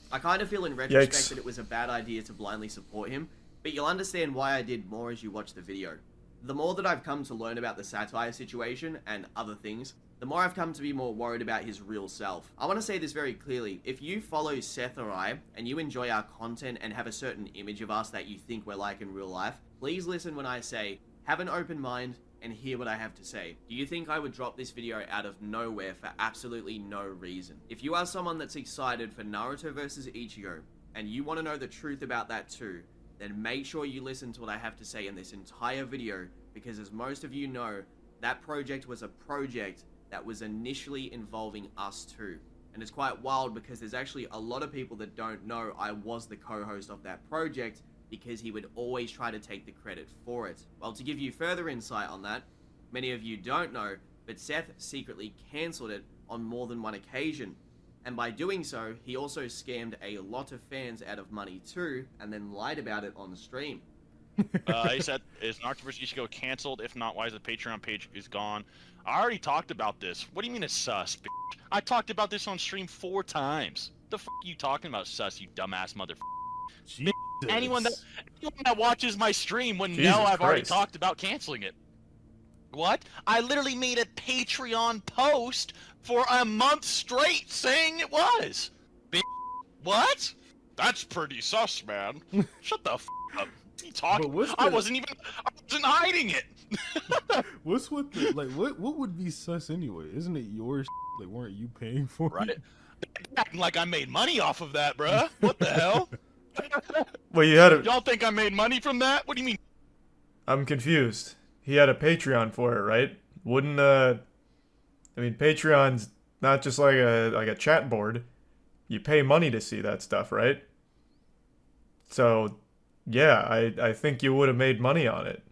I kind of feel in retrospect Yikes. that it was a bad idea to blindly support him, but you'll understand why I did more as you watch the video. The more that I've come to learn about the satire situation and other things, the more I've come to be more worried about his real self. I want to say this very clearly. If you follow Seth or I, and you enjoy our content and have a certain image of us that you think we're like in real life, please listen when I say, have an open mind and hear what I have to say. Do you think I would drop this video out of nowhere for absolutely no reason? If you are someone that's excited for Naruto versus Ichigo, and you want to know the truth about that too, then make sure you listen to what I have to say in this entire video, because as most of you know, that project was a project that was initially involving us too. And it's quite wild because there's actually a lot of people that don't know I was the co-host of that project, because he would always try to take the credit for it. Well, to give you further insight on that, many of you don't know, but Seth secretly cancelled it on more than one occasion. And by doing so, he also scammed a lot of fans out of money too, and then lied about it on the stream. He said, is Naruto vs. Ichigo canceled? If not, why is the Patreon page is gone? I already talked about this. What do you mean it's sus, bitch? I talked about this on stream 4 times. The f*** you talking about, sus, you dumbass motherfucker? Jesus. Anyone that watches my stream would Jesus know I've already Christ. talked about canceling it. What? I literally made a Patreon post for a month straight saying it was. What? That's pretty sus, man. Shut the f up. What are you talking? I wasn't hiding it. What's with the, like, what would be sus anyway? Isn't it yours? Like, weren't you paying for Right. it? Acting like I made money off of that, bruh. What the hell? Well, you had a... Y'all think I made money from that? What do you mean? I'm confused. He had a Patreon for it, right? Wouldn't I mean, Patreon's not just like a chat board. You pay money to see that stuff, right? So, yeah, I think you would have made money on it.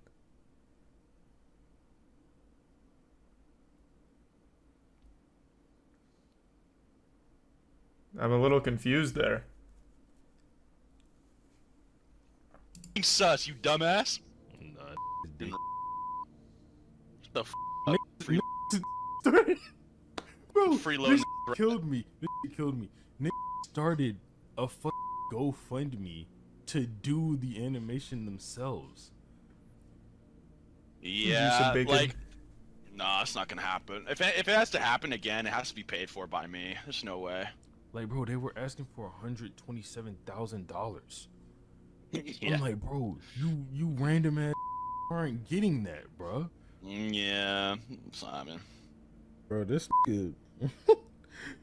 I'm a little confused there. Sus, you dumbass. Nah, The f Free- Bro, freeload. this killed me. This killed me. Nick started a GoFundMe to do the animation themselves. Yeah, bacon. like, nah, it's not gonna happen. If it has to happen again, it has to be paid for by me. There's no way. Like, bro, they were asking for $127,000. Yeah. I'm like, bro, you random ass aren't getting that, bro. Yeah, Simon. Bro, this nigga,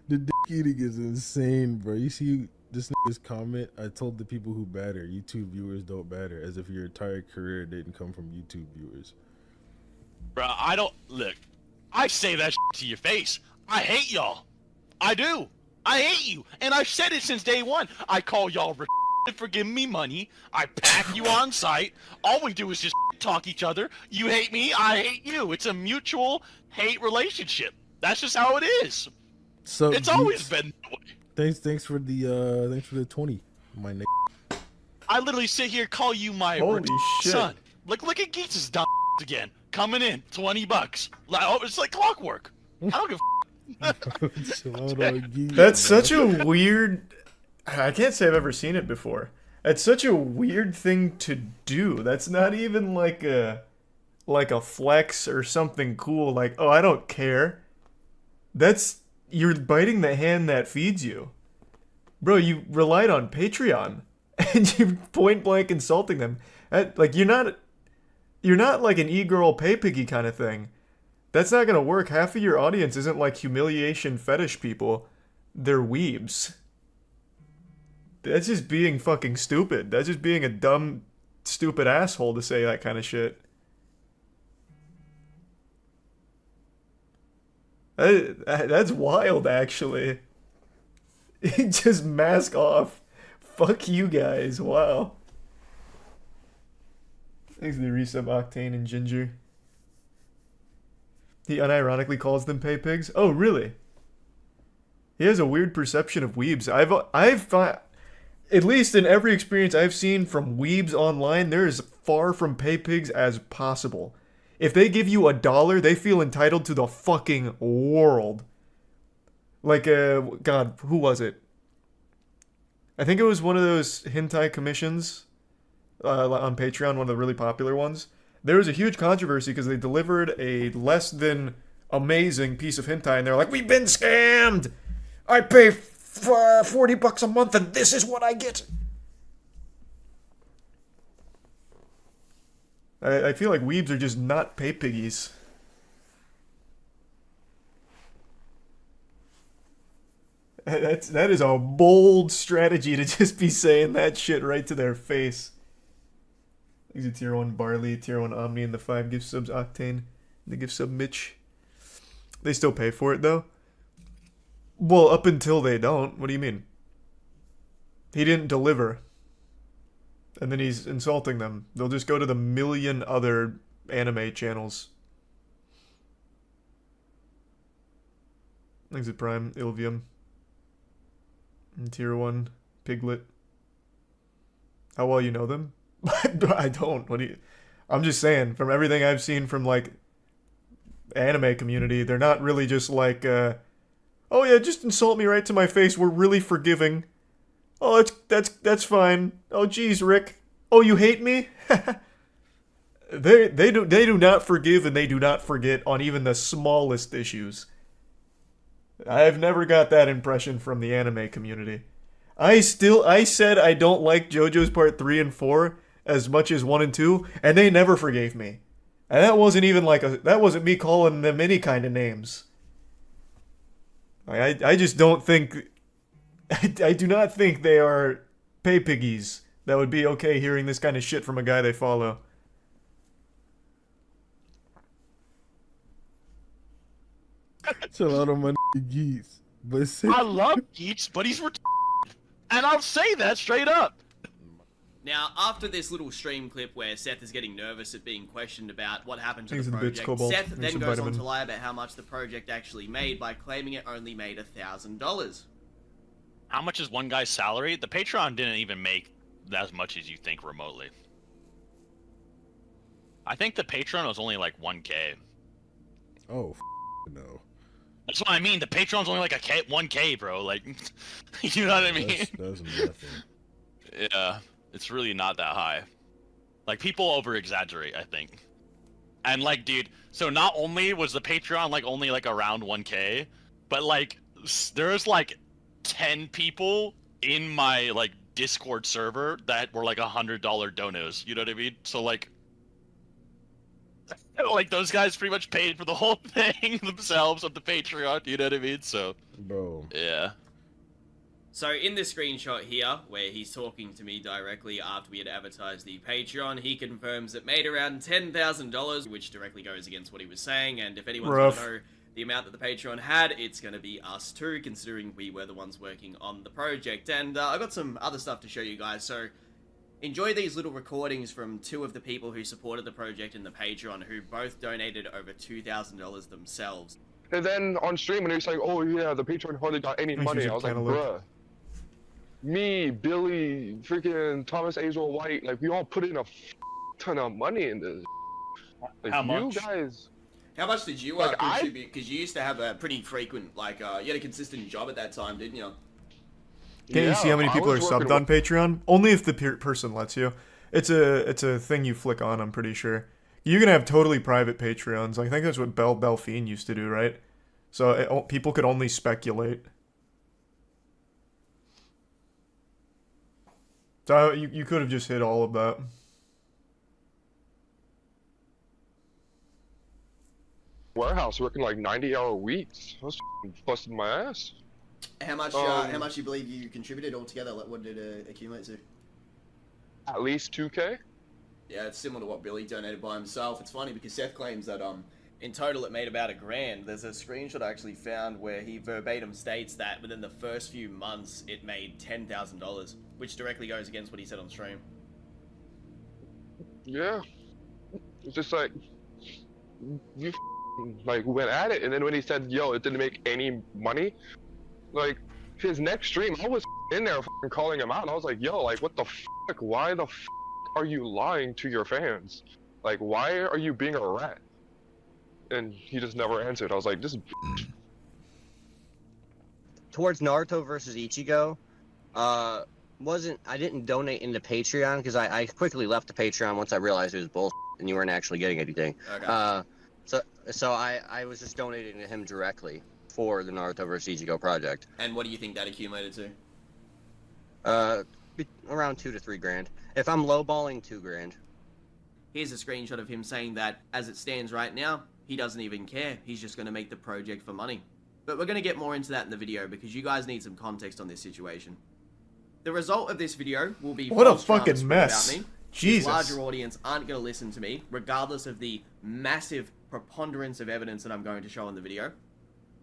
the dick eating is insane, bro. You see this nigga's comment? I told the people who batter, YouTube viewers don't batter, as if your entire career didn't come from YouTube viewers. Bro, I don't look. I say that to your face. I hate y'all. I do. I hate you, and I've said it since day one. I call y'all for giving me money. I pack you on site. All we do is just talk each other. You hate me, I hate you. It's a mutual hate relationship. That's just how it is. So It's always been that way. thanks for the 20, my nigga. I literally sit here call you my Holy shit. son. Look at Geets' dumb again. Coming in, $20. Oh, it's like clockwork. I don't give a That's such a weird... I can't say I've ever seen it before. It's such a weird thing to do. That's not even like a flex or something cool. Like, oh, I don't care. You're biting the hand that feeds you. Bro, you relied on Patreon and you point blank insulting them. Like, you're not like an e-girl pay piggy kind of thing. That's not gonna work. Half of your audience isn't like humiliation fetish people. They're weebs. That's just being fucking stupid. That's just being a dumb, stupid asshole to say that kind of shit. That's wild, actually. Just mask off Fuck you guys. Wow. Thanks to the resub Octane and Ginger. He unironically calls them pay pigs. Oh, really? He has a weird perception of weebs. I've at least in every experience I've seen from weebs online, they're as far from pay pigs as possible. If they give you $1, they feel entitled to the fucking world. Like, God, who was it? I think it was one of those hentai commissions on Patreon, one of the really popular ones. There was a huge controversy because they delivered a less than amazing piece of hentai, and they're like, "We've been scammed! I pay $40 a month, and this is what I get." I feel like weebs are just not pay piggies. That is a bold strategy to just be saying that shit right to their face. He's a tier 1 Barley, tier 1 Omni, and the 5 gift subs Octane. The gift sub Mitch. They still pay for it though? Well, up until they don't. What do you mean? He didn't deliver. And then he's insulting them. They'll just go to the million other anime channels. Exit Prime, Ilvium. And tier 1, Piglet. How well you know them? I don't. What do you... I'm just saying, from everything I've seen from, like, anime community, they're not really just like, oh yeah, just insult me right to my face, we're really forgiving. Oh, that's fine. Oh, geez, Rick. Oh, you hate me? They do not forgive and they do not forget on even the smallest issues. I've never got that impression from the anime community. I said I don't like JoJo's Part 3 and 4 as much as 1 and 2, and they never forgave me. And that wasn't even like that wasn't me calling them any kind of names. I just don't think... I do not think they are pay piggies that would be okay hearing this kind of shit from a guy they follow. Chill out on my geese. But I love Geeks, but he's and I'll say that straight up. Now, after this little stream clip where Seth is getting nervous at being questioned about what happened to Thanks the to the bits, project, Cobalt. Seth Thanks then to goes on Vitamin. to lie about how much the project actually made by claiming it only made $1,000. How much is one guy's salary? The Patreon didn't even make as much as you think remotely. I think the Patreon was only like 1K. Oh, no. That's what I mean. The Patreon's only like 1K, bro. Like, you know what I mean? That's nothing. Yeah, it's really not that high. Like, people over-exaggerate, I think. And like, dude, so not only was the Patreon like only like around 1K, but like there's like 10 people in my like Discord server that were like $100 donos. You know what I mean? So like those guys pretty much paid for the whole thing themselves on the Patreon. You know what I mean? So, bro, yeah. So in this screenshot here, where he's talking to me directly after we had advertised the Patreon, he confirms it made around $10,000, which directly goes against what he was saying, and if anyone's going to know the amount that the Patreon had, it's going to be us too, considering we were the ones working on the project. And I got some other stuff to show you guys, so enjoy these little recordings from two of the people who supported the project in the Patreon, who both donated over $2,000 themselves. And then on stream, when he was like, oh yeah, the Patreon hardly got any money, I was like, bruh. Me, Billy, freaking Thomas Azor White, like we all put in a ton of money in this. Like, How much? You guys. How much did you contribute? Because you used to have a pretty frequent, like, you had a consistent job at that time, didn't you? Can't you see how many people are subbed on Patreon? Only if the person lets you. It's a thing you flick on, I'm pretty sure. You can have totally private Patreons. I think that's what Belfiend used to do, right? So people could only speculate. So you could have just hit all of that. Warehouse working like 90-hour weeks. I was busting my ass. How much do you believe you contributed altogether? Like, what did it accumulate to? At least 2K. Yeah, it's similar to what Billy donated by himself. It's funny because Seth claims that In total, it made about $1,000. There's a screenshot I actually found where he verbatim states that within the first few months, it made $10,000, which directly goes against what he said on stream. Yeah. It's just like, you like went at it, and then when he said, yo, it didn't make any money, like, his next stream, I was in there calling him out, and I was like, yo, like, what the fuck? Why the fuck are you lying to your fans? Like, why are you being a rat? And he just never answered. I was like, this is towards Naruto versus Ichigo, I didn't donate into Patreon because I quickly left the Patreon once I realized it was bullshit and you weren't actually getting anything. Okay. So I was just donating to him directly for the Naruto vs Ichigo project. And what do you think that accumulated to? Around $2 to $3 grand. If I'm lowballing, $2 grand. Here's a screenshot of him saying that, as it stands right now, he doesn't even care. He's just going to make the project for money. But we're going to get more into that in the video because you guys need some context on this situation. The result of this video will be what a false dramas fucking spread mess. about me. Jesus. This larger audience aren't going to listen to me, regardless of the massive preponderance of evidence that I'm going to show in the video.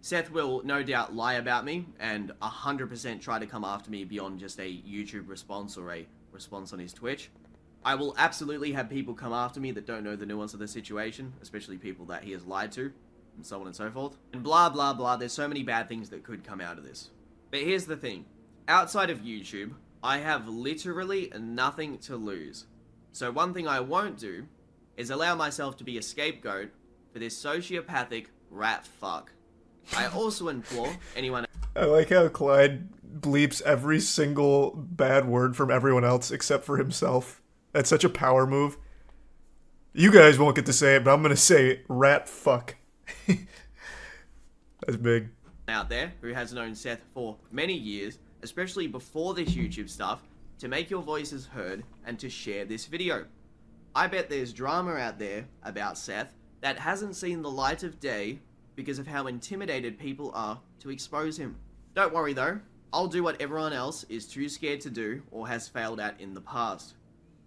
Seth will no doubt lie about me and 100% try to come after me beyond just a YouTube response or a response on his Twitch. I will absolutely have people come after me that don't know the nuance of the situation, especially people that he has lied to, and so on and so forth. And blah, blah, blah. There's so many bad things that could come out of this. But here's the thing. Outside of YouTube, I have literally nothing to lose. So one thing I won't do is allow myself to be a scapegoat for this sociopathic rat fuck. I also implore anyone... I like how Clyde bleeps every single bad word from everyone else except for himself. That's such a power move. You guys won't get to say it, but I'm going to say it. Rat fuck. That's big. ...out there who has known Seth for many years, especially before this YouTube stuff, to make your voices heard and to share this video. I bet there's drama out there about Seth that hasn't seen the light of day because of how intimidated people are to expose him. Don't worry though, I'll do what everyone else is too scared to do or has failed at in the past.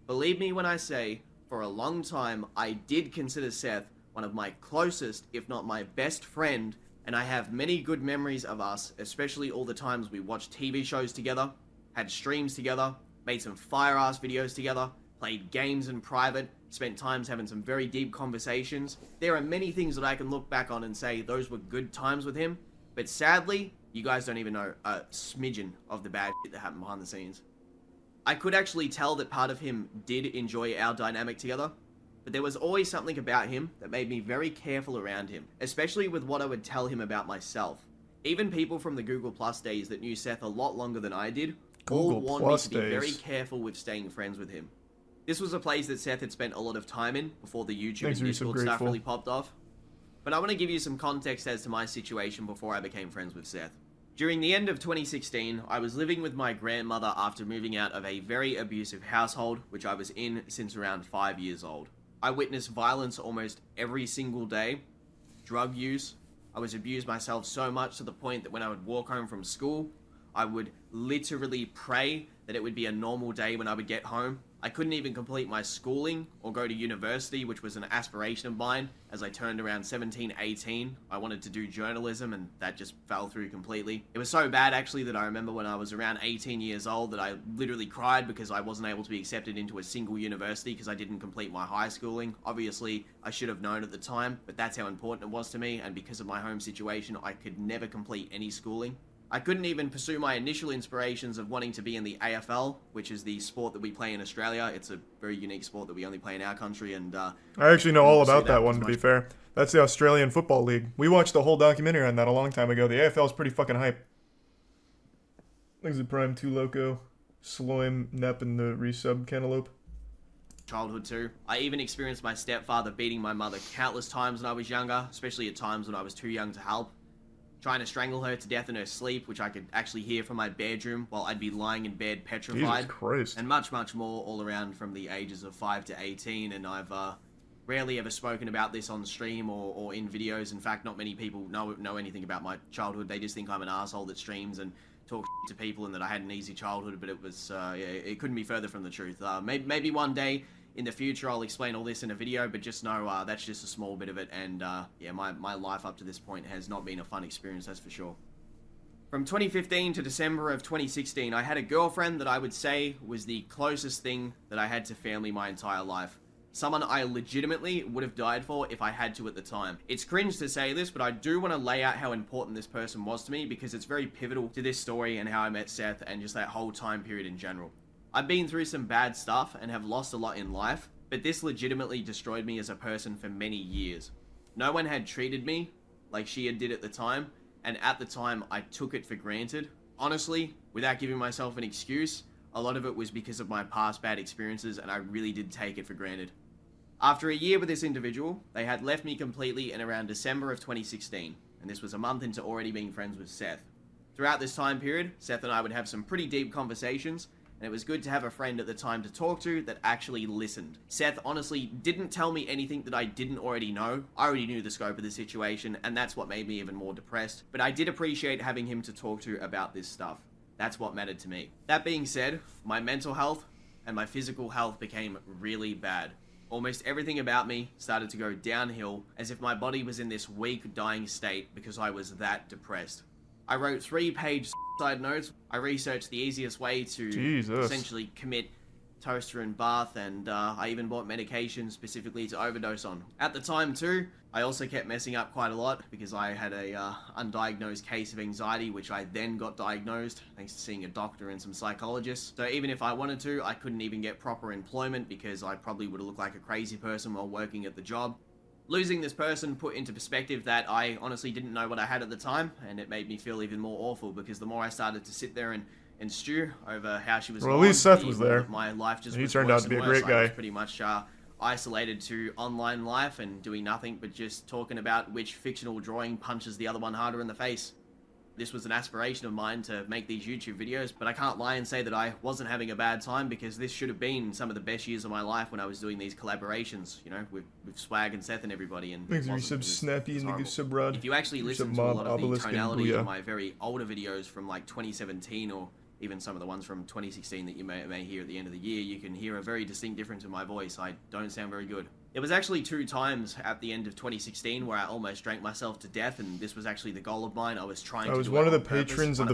Believe me when I say, for a long time I did consider Seth one of my closest, if not my best friend, and I have many good memories of us, especially all the times we watched TV shows together, had streams together, made some fire-ass videos together, played games in private, spent times having some very deep conversations. There are many things that I can look back on and say those were good times with him, but sadly, you guys don't even know a smidgen of the bad shit that happened behind the scenes. I could actually tell that part of him did enjoy our dynamic together, but there was always something about him that made me very careful around him, especially with what I would tell him about myself. Even people from the Google Plus days that knew Seth a lot longer than I did, all warned me to be very careful with staying friends with him. This was a place that Seth had spent a lot of time in before the YouTube and Discord stuff really popped off. But I want to give you some context as to my situation before I became friends with Seth. During the end of 2016, I was living with my grandmother after moving out of a very abusive household, which I was in since around 5 years old. I witnessed violence almost every single day, drug use. I was abused myself so much to the point that when I would walk home from school, I would literally pray that it would be a normal day when I would get home. I couldn't even complete my schooling or go to university, which was an aspiration of mine. As I turned around 17, 18, I wanted to do journalism and that just fell through completely. It was so bad actually that I remember when I was around 18 years old that I literally cried because I wasn't able to be accepted into a single university because I didn't complete my high schooling. Obviously, I should have known at the time, but that's how important it was to me, and because of my home situation, I could never complete any schooling. I couldn't even pursue my initial inspirations of wanting to be in the AFL, which is the sport that we play in Australia. It's a very unique sport that we only play in our country, and I actually know all about that one, to be fair. That's the Australian Football League. We watched the whole documentary on that a long time ago. The AFL is pretty fucking hype. Things in Prime 2 Loco, Sloim, Nep, and the resub Cantaloupe. Childhood too. I even experienced my stepfather beating my mother countless times when I was younger, especially at times when I was too young to help. Trying to strangle her to death in her sleep, which I could actually hear from my bedroom while I'd be lying in bed petrified. Jesus Christ. And much, much more all around from the ages of 5 to 18, and I've rarely ever spoken about this on stream or in videos. In fact, not many people know anything about my childhood. They just think I'm an asshole that streams and talks to people and that I had an easy childhood, but it was, it couldn't be further from the truth. Maybe one day, In the future, I'll explain all this in a video, but just know that's just a small bit of it, and yeah, my life up to this point has not been a fun experience, that's for sure. From 2015 to December of 2016, I had a girlfriend that I would say was the closest thing that I had to family my entire life. Someone I legitimately would have died for if I had to at the time. It's cringe to say this, but I do want to lay out how important this person was to me because it's very pivotal to this story and how I met Seth and just that whole time period in general. I've been through some bad stuff and have lost a lot in life, but this legitimately destroyed me as a person for many years. No one had treated me like she had did at the time, and at the time I took it for granted. Honestly, without giving myself an excuse, a lot of it was because of my past bad experiences, and I really did take it for granted. After a year with this individual, they had left me completely in around December of 2016, and this was a month into already being friends with Seth. Throughout this time period, Seth and I would have some pretty deep conversations, and it was good to have a friend at the time to talk to that actually listened. Seth honestly didn't tell me anything that I didn't already know. I already knew the scope of the situation, and that's what made me even more depressed. But I did appreciate having him to talk to about this stuff. That's what mattered to me. That being said, my mental health and my physical health became really bad. Almost everything about me started to go downhill, as if my body was in this weak, dying state because I was that depressed. I wrote 3-page suicide notes. I researched the easiest way to essentially commit toaster and bath, and I even bought medication specifically to overdose on. At the time too, I also kept messing up quite a lot because I had a undiagnosed case of anxiety, which I then got diagnosed thanks to seeing a doctor and some psychologists. So even if I wanted to, I couldn't even get proper employment because I probably would have looked like a crazy person while working at the job. Losing this person put into perspective that I honestly didn't know what I had at the time, and it made me feel even more awful because the more I started to sit there and stew over how she was. Well, at least Seth was the more there. that my life just He was turned worse out to be and a great worse. I was guy. pretty much isolated to online life and doing nothing but just talking about which fictional drawing punches the other one harder in the face. This was an aspiration of mine to make these YouTube videos, but I can't lie and say that I wasn't having a bad time because this should have been some of the best years of my life when I was doing these collaborations, you know, with Swag and Seth and everybody. And Thanks for sub Snappy and the sub Rod. if you actually listen to a lot of the tonality of my very older videos from like 2017 or even some of the ones from 2016 that you may hear at the end of the year, you can hear a very distinct difference in my voice. I don't sound very good. It was actually 2 times at the end of 2016 where I almost drank myself to death, and this was actually the goal of mine. I was trying to do it on purpose. I was one of the patrons of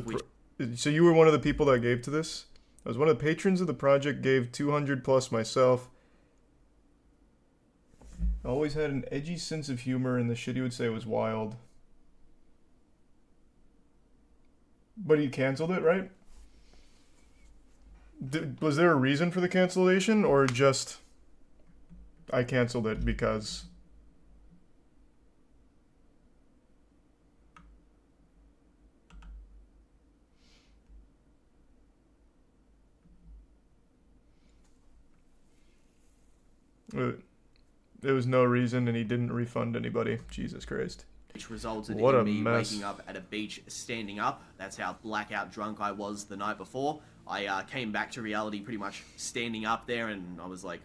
the... So you were one of the people that gave to this? I was one of the patrons of the project, gave 200 plus myself. I always had an edgy sense of humor, and the shit he would say was wild. But he canceled it, right? Was there a reason for the cancellation, or just I canceled it because... There was no reason, and he didn't refund anybody. Jesus Christ. Which resulted What in a me mess. waking up at a beach standing up. That's how blackout drunk I was the night before. I came back to reality pretty much standing up there, and I was like,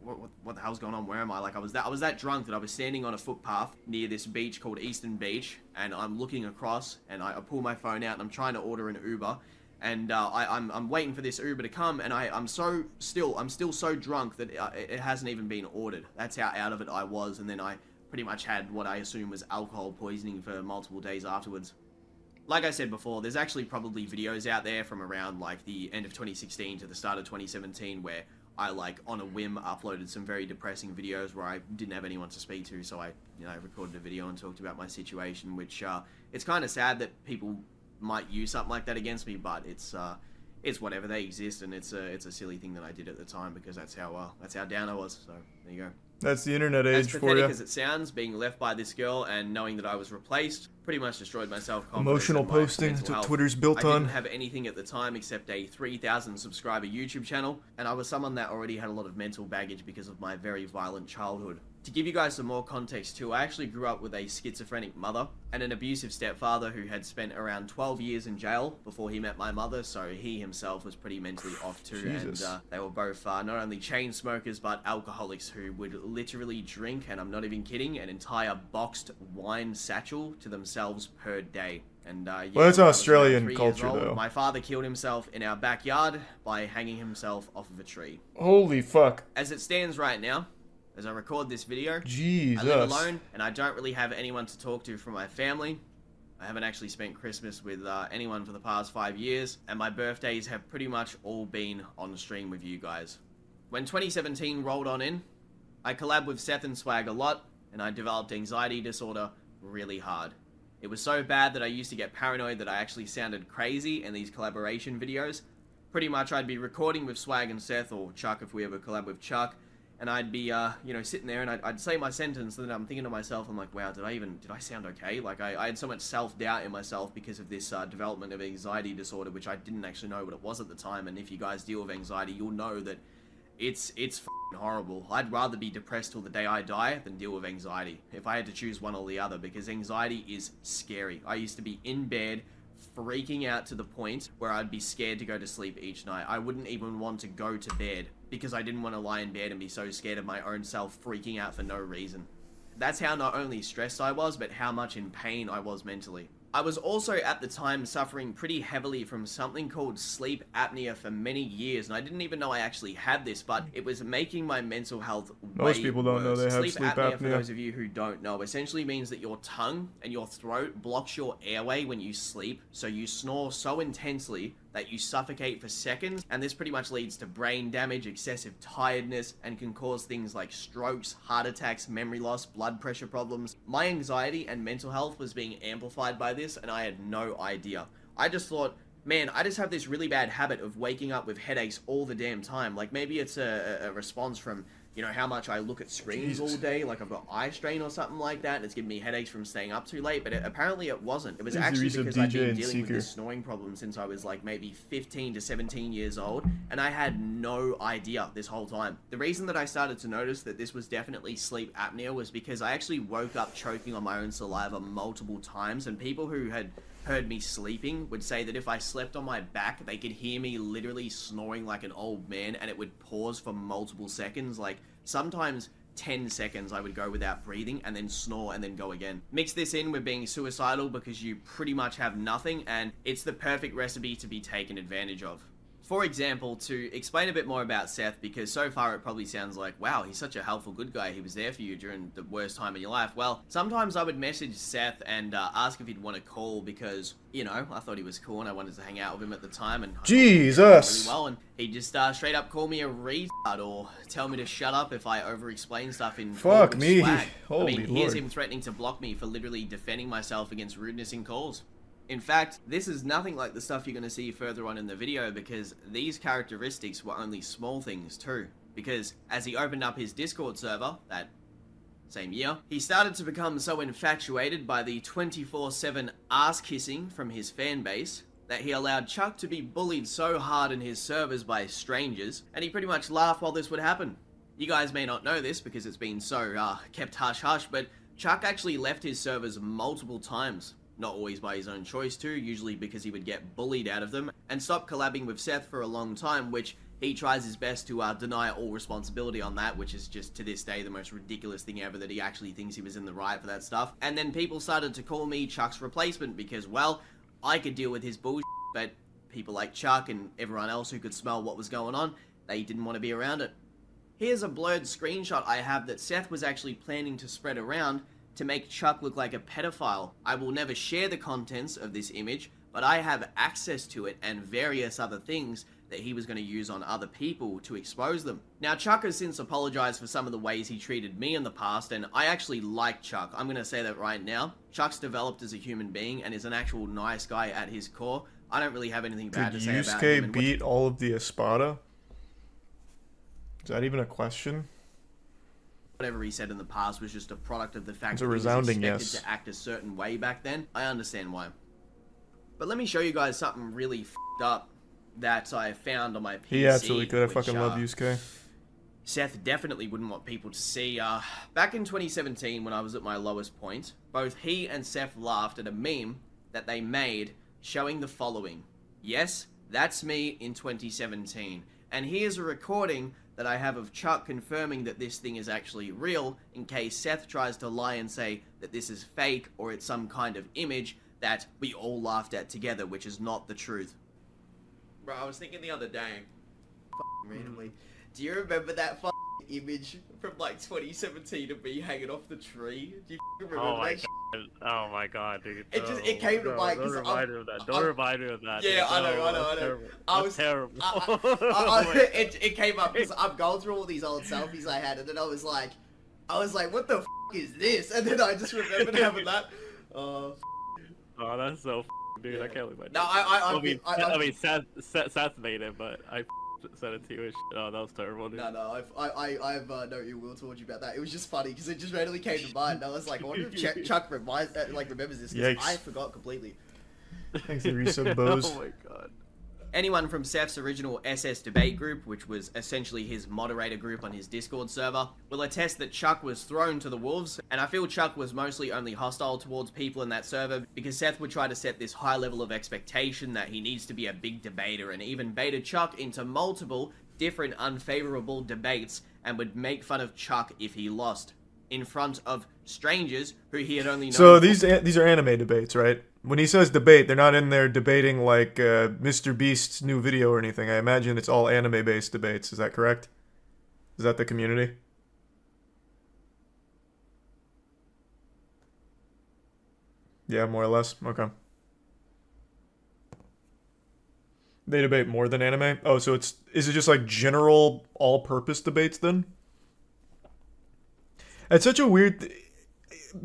what the hell's going on? Where am I? Like, I was that drunk that I was standing on a footpath near this beach called Eastern Beach, and I'm looking across, and I pull my phone out, and I'm trying to order an Uber, and I'm waiting for this Uber to come, and I'm still so drunk that it hasn't even been ordered. That's how out of it I was, and then I pretty much had what I assume was alcohol poisoning for multiple days afterwards. Like I said before, there's actually probably videos out there from around like the end of 2016 to the start of 2017 where I like on a whim uploaded some very depressing videos where I didn't have anyone to speak to, so I recorded a video and talked about my situation, which it's kind of sad that people might use something like that against me, but it's whatever, they exist, and it's a silly thing that I did at the time because that's how down I was. So there you go. That's the internet age as for pathetic you. as it sounds, being left by this girl and knowing that I was replaced pretty much destroyed my self-confidence. Emotional and my posting, mental that's what health. Twitter's built I on. didn't have anything at the time except a 3,000 subscriber YouTube channel, and I was someone that already had a lot of mental baggage because of my very violent childhood. To give you guys some more context too, I actually grew up with a schizophrenic mother and an abusive stepfather who had spent around 12 years in jail before he met my mother, so he himself was pretty mentally off too. Jesus. And they were both not only chain smokers but alcoholics who would literally drink, and I'm not even kidding, an entire boxed wine satchel to themselves per day. And yeah, Well, that's when I was Australian around 3 years culture, old, though. My father killed himself in our backyard by hanging himself off of a tree. Holy fuck. As it stands right now, as I record this video, Jesus. I live alone, and I don't really have anyone to talk to from my family. I haven't actually spent Christmas with anyone for the past 5 years, and my birthdays have pretty much all been on stream with you guys. When 2017 rolled on in, I collabed with Seth and Swag a lot, and I developed anxiety disorder really hard. It was so bad that I used to get paranoid that I actually sounded crazy in these collaboration videos. Pretty much I'd be recording with Swag and Seth, or Chuck if we ever collab with Chuck, and I'd be, you know, sitting there and I'd say my sentence, and then I'm thinking to myself, I'm like, wow, did I sound okay? Like, I had so much self-doubt in myself because of this development of anxiety disorder, which I didn't actually know what it was at the time, and if you guys deal with anxiety, you'll know that it's f***ing horrible. I'd rather be depressed till the day I die than deal with anxiety, if I had to choose one or the other, because anxiety is scary. I used to be in bed, freaking out to the point where I'd be scared to go to sleep each night. I wouldn't even want to go to bed because I didn't want to lie in bed and be so scared of my own self freaking out for no reason. That's how not only stressed I was, but how much in pain I was mentally. I was also at the time suffering pretty heavily from something called sleep apnea for many years, and I didn't even know I actually had this, but it was making my mental health Most way people don't know worse. they have sleep For apnea. those of you who don't know, essentially means that your tongue and your throat blocks your airway when you sleep, so you snore so intensely that you suffocate for seconds, and this pretty much leads to brain damage, excessive tiredness, and can cause things like strokes, heart attacks, memory loss, blood pressure problems. My anxiety and mental health was being amplified by this, and I had no idea. I just thought, man, I just have this really bad habit of waking up with headaches all the damn time. Like, maybe it's a response from, you know, how much I look at screens all day, like I've got eye strain or something like that, and it's giving me headaches from staying up too late, but apparently it wasn't. It was actually because I'd been dealing with this snoring problem since I was like maybe 15 to 17 years old, and I had no idea this whole time. The reason that I started to notice that this was definitely sleep apnea was because I actually woke up choking on my own saliva multiple times, and people who had heard me sleeping would say that if I slept on my back, they could hear me literally snoring like an old man, and it would pause for multiple seconds. Like, sometimes 10 seconds I would go without breathing and then snore and then go again. Mix this in with being suicidal because you pretty much have nothing, and it's the perfect recipe to be taken advantage of. For example, to explain a bit more about Seth, because so far it probably sounds like, wow, he's such a helpful good guy, he was there for you during the worst time in your life. Well, sometimes I would message Seth and ask if he'd want to call because, you know, I thought he was cool and I wanted to hang out with him at the time, and Jesus! really well, and he'd just straight up call me a retard or tell me to shut up if I over-explain stuff in Fuck call me. Swag. Holy I mean, here's Lord. him threatening to block me for literally defending myself against rudeness in calls. In fact, this is nothing like the stuff you're going to see further on in the video, because these characteristics were only small things too. Because as he opened up his Discord server that same year, he started to become so infatuated by the 24/7 ass kissing from his fan base that he allowed Chuck to be bullied so hard in his servers by strangers, and he pretty much laughed while this would happen. You guys may not know this because it's been so kept hush-hush, but Chuck actually left his servers multiple times. Not always by his own choice too, usually because he would get bullied out of them, and stopped collabing with Seth for a long time, which he tries his best to deny all responsibility on that, which is just to this day the most ridiculous thing ever, that he actually thinks he was in the right for that stuff. And then people started to call me Chuck's replacement because, well, I could deal with his bullshit, but people like Chuck and everyone else who could smell what was going on, they didn't want to be around it. Here's a blurred screenshot I have that Seth was actually planning to spread around to make Chuck look like a pedophile. I will never share the contents of this image, but I have access to it and various other things that he was going to use on other people to expose them. Now, Chuck has since apologized for some of the ways he treated me in the past, and I actually like Chuck. I'm going to say that right now. Chuck's developed as a human being and is an actual nice guy at his core. I don't really have anything bad to say about him. Yusuke beat all of the Espada? Is that even a question? Whatever he said in the past was just a product of the fact It's a that he was resounding expected yes. to act a certain way back then. I understand why. But let me show you guys something really f***ed up that I found on my PC. He absolutely could. I which, fucking love Yusuke. Seth definitely wouldn't want people to see. Back in 2017, when I was at my lowest point, both he and Seth laughed at a meme that they made showing the following. Yes, that's me in 2017. And here's a recording that I have of Chuck confirming that this thing is actually real, in case Seth tries to lie and say that this is fake or it's some kind of image that we all laughed at together, which is not the truth. Bro, I was thinking the other day, randomly, do you remember that image from like 2017 of me hanging off the tree? Do you remember that? Oh my god, dude. It came to mind. Don't remind me of that. Don't remind me of that. Yeah, dude. I know. I was terrible. it came up because I'm going through all these old selfies I had, and then I was like, what the is this? And then I just remembered having that. Oh, that's so dude. Yeah. I can't believe I did. No, I mean, Seth made it, but I sent it to you. Oh, that was terrible, dude. No, I've no ill will towards you about that. It was just funny because it just randomly came to mind. And I was like, I wonder if Chuck remembers this, because I forgot completely. Thanks to resub Bose. Oh my god. Anyone from Seth's original SS debate group, which was essentially his moderator group on his Discord server, will attest that Chuck was thrown to the wolves, and I feel Chuck was mostly only hostile towards people in that server because Seth would try to set this high level of expectation that he needs to be a big debater, and even baited Chuck into multiple different unfavorable debates and would make fun of Chuck if he lost in front of strangers who he had only known. So these are anime debates, right? When he says debate, they're not in there debating like Mr. Beast's new video or anything. I imagine it's all anime-based debates. Is that correct? Is that the community? Yeah, more or less. Okay. They debate more than anime? Oh, so is it just like general all-purpose debates then? It's such a weird...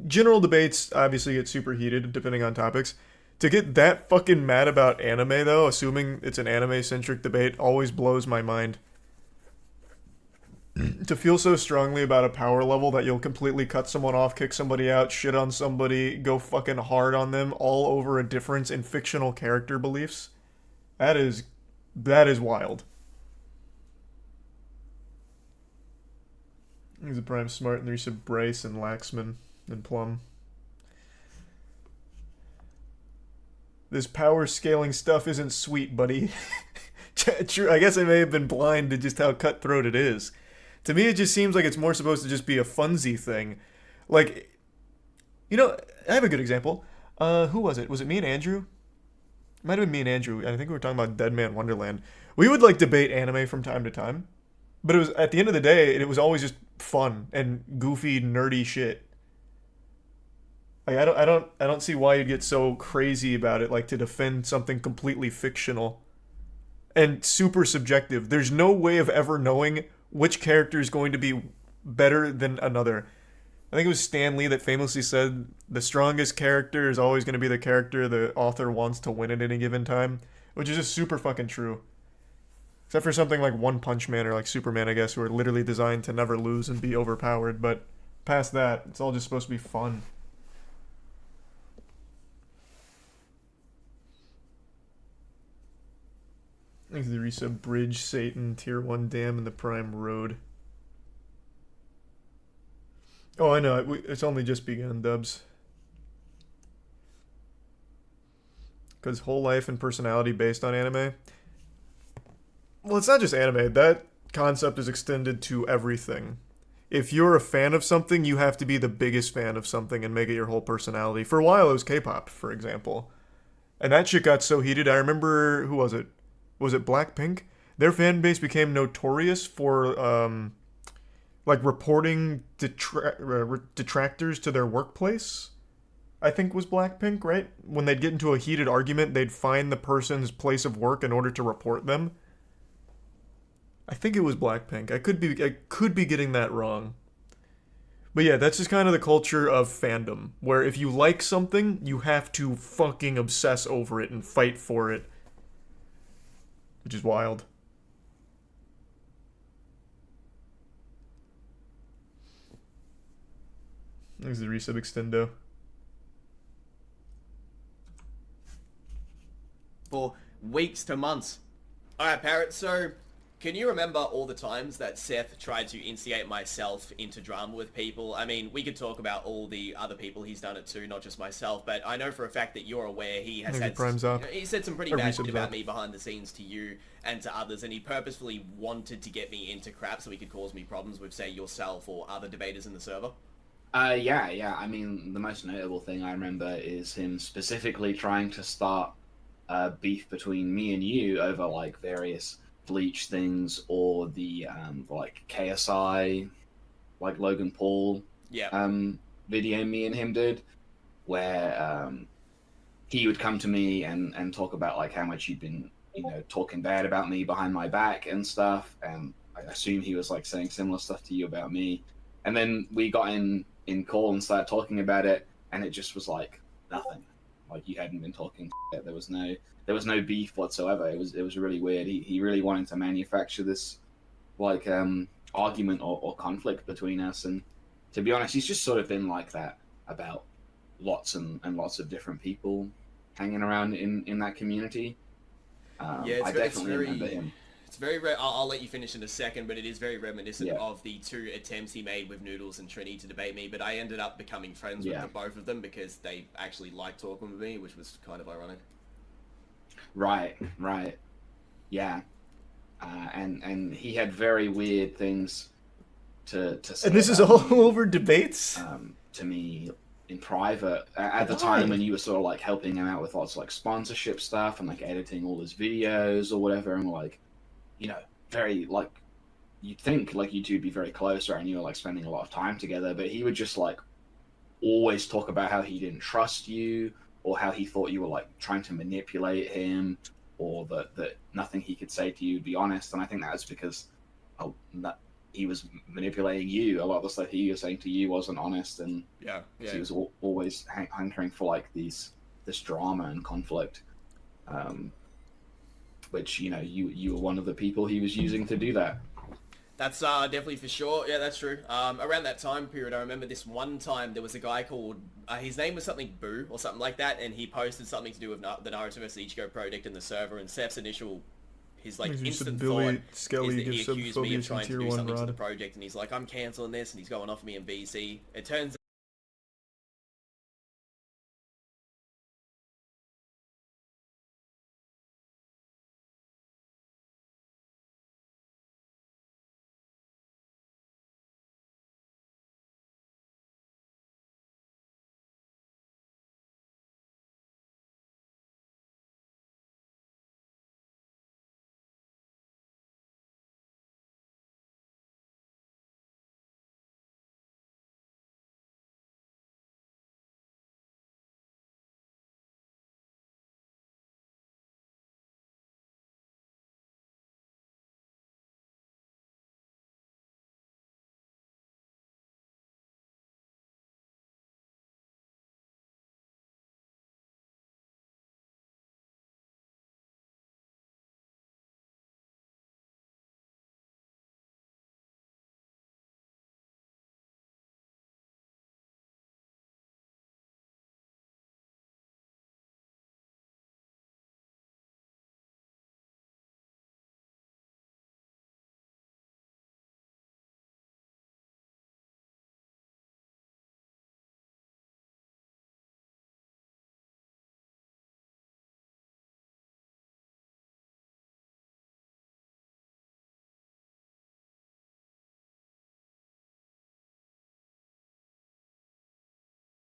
General debates obviously get super heated depending on topics. To get that fucking mad about anime though, assuming it's an anime-centric debate, always blows my mind. To feel so strongly about a power level that you'll completely cut someone off, kick somebody out, shit on somebody, go fucking hard on them, all over a difference in fictional character beliefs. That is wild. He's a Prime Smart, and there's a Bryce and Laxman and Plum. This power scaling stuff isn't sweet, buddy. True, I guess I may have been blind to just how cutthroat it is. To me, it just seems like it's more supposed to just be a funsy thing. Like, you know, I have a good example. Who was it? Was it me and Andrew? It might have been me and Andrew. I think we were talking about Dead Man Wonderland. We would like debate anime from time to time, but it was at the end of the day, it was always just fun and goofy, nerdy shit. Like, I don't see why you'd get so crazy about it, like to defend something completely fictional and super subjective. There's no way of ever knowing which character is going to be better than another. I think it was Stan Lee that famously said the strongest character is always going to be the character the author wants to win at any given time, which is just super fucking true. Except for something like One Punch Man or like Superman, I guess, who are literally designed to never lose and be overpowered. But past that, it's all just supposed to be fun. Thanks to the resub Bridge, Satan, Tier 1 Dam, and the Prime Road. Oh, I know. It's only just begun, Dubs. Because whole life and personality based on anime. Well, it's not just anime. That concept is extended to everything. If you're a fan of something, you have to be the biggest fan of something and make it your whole personality. For a while, it was K-pop, for example. And that shit got so heated. I remember, who was it? Was it Blackpink? Their fan base became notorious for, like, reporting detractors to their workplace. I think was Blackpink, right? When they'd get into a heated argument, they'd find the person's place of work in order to report them. I think it was Blackpink. I could be getting that wrong. But yeah, that's just kind of the culture of fandom, where if you like something, you have to fucking obsess over it and fight for it. Which is wild. There's the resub extendo. For weeks to months. Alright, Parrot, so Can you remember all the times that Seth tried to instigate myself into drama with people? I mean, we could talk about all the other people he's done it to, not just myself, but I know for a fact that you're aware he has had... He said some pretty bad shit about me behind the scenes to you and to others, and he purposefully wanted to get me into crap so he could cause me problems with, say, yourself or other debaters in the server. Yeah. I mean, the most notable thing I remember is him specifically trying to start beef between me and you over, like, various Bleach things or the like KSI, like Logan Paul video me and him did, where he would come to me and talk about like how much he'd been, you know, talking bad about me behind my back and stuff, and I assume he was like saying similar stuff to you about me, and then we got in call and started talking about it, and it just was like nothing, like you hadn't been talking shit. There was no beef whatsoever. It was really weird. He really wanted to manufacture this like argument or conflict between us, and to be honest, he's just sort of been like that about lots and lots of different people hanging around in that community. I definitely remember him. It's very I'll let you finish in a second, but it is very reminiscent of the 2 attempts he made with Noodles and Trini to debate me, but I ended up becoming friends with the both of them because they actually liked talking with me, which was kind of ironic. Right. Yeah. And he had very weird things to say. And this is all over debates? To me in private at the time when you were sort of like helping him out with lots of like sponsorship stuff and like editing all his videos or whatever, and like, you know, very like, you'd think like you two would be very close, right? And you were like spending a lot of time together, but he would just like always talk about how he didn't trust you, or how he thought you were like trying to manipulate him, or that nothing he could say to you would be honest. And I think that was because he was manipulating you. A lot of the stuff he was saying to you wasn't honest, and he was always hankering for like this drama and conflict, which, you know, you were one of the people he was using to do that. That's definitely for sure. Yeah, that's true. Around that time period, I remember this one time there was a guy called, his name was something Boo or something like that, and he posted something to do with the Naruto vs Ichigo project in the server, and Seth's his like instant thought is that he accused me of trying to do something to the project, and he's like, I'm cancelling this, and he's going off me in VC. It turns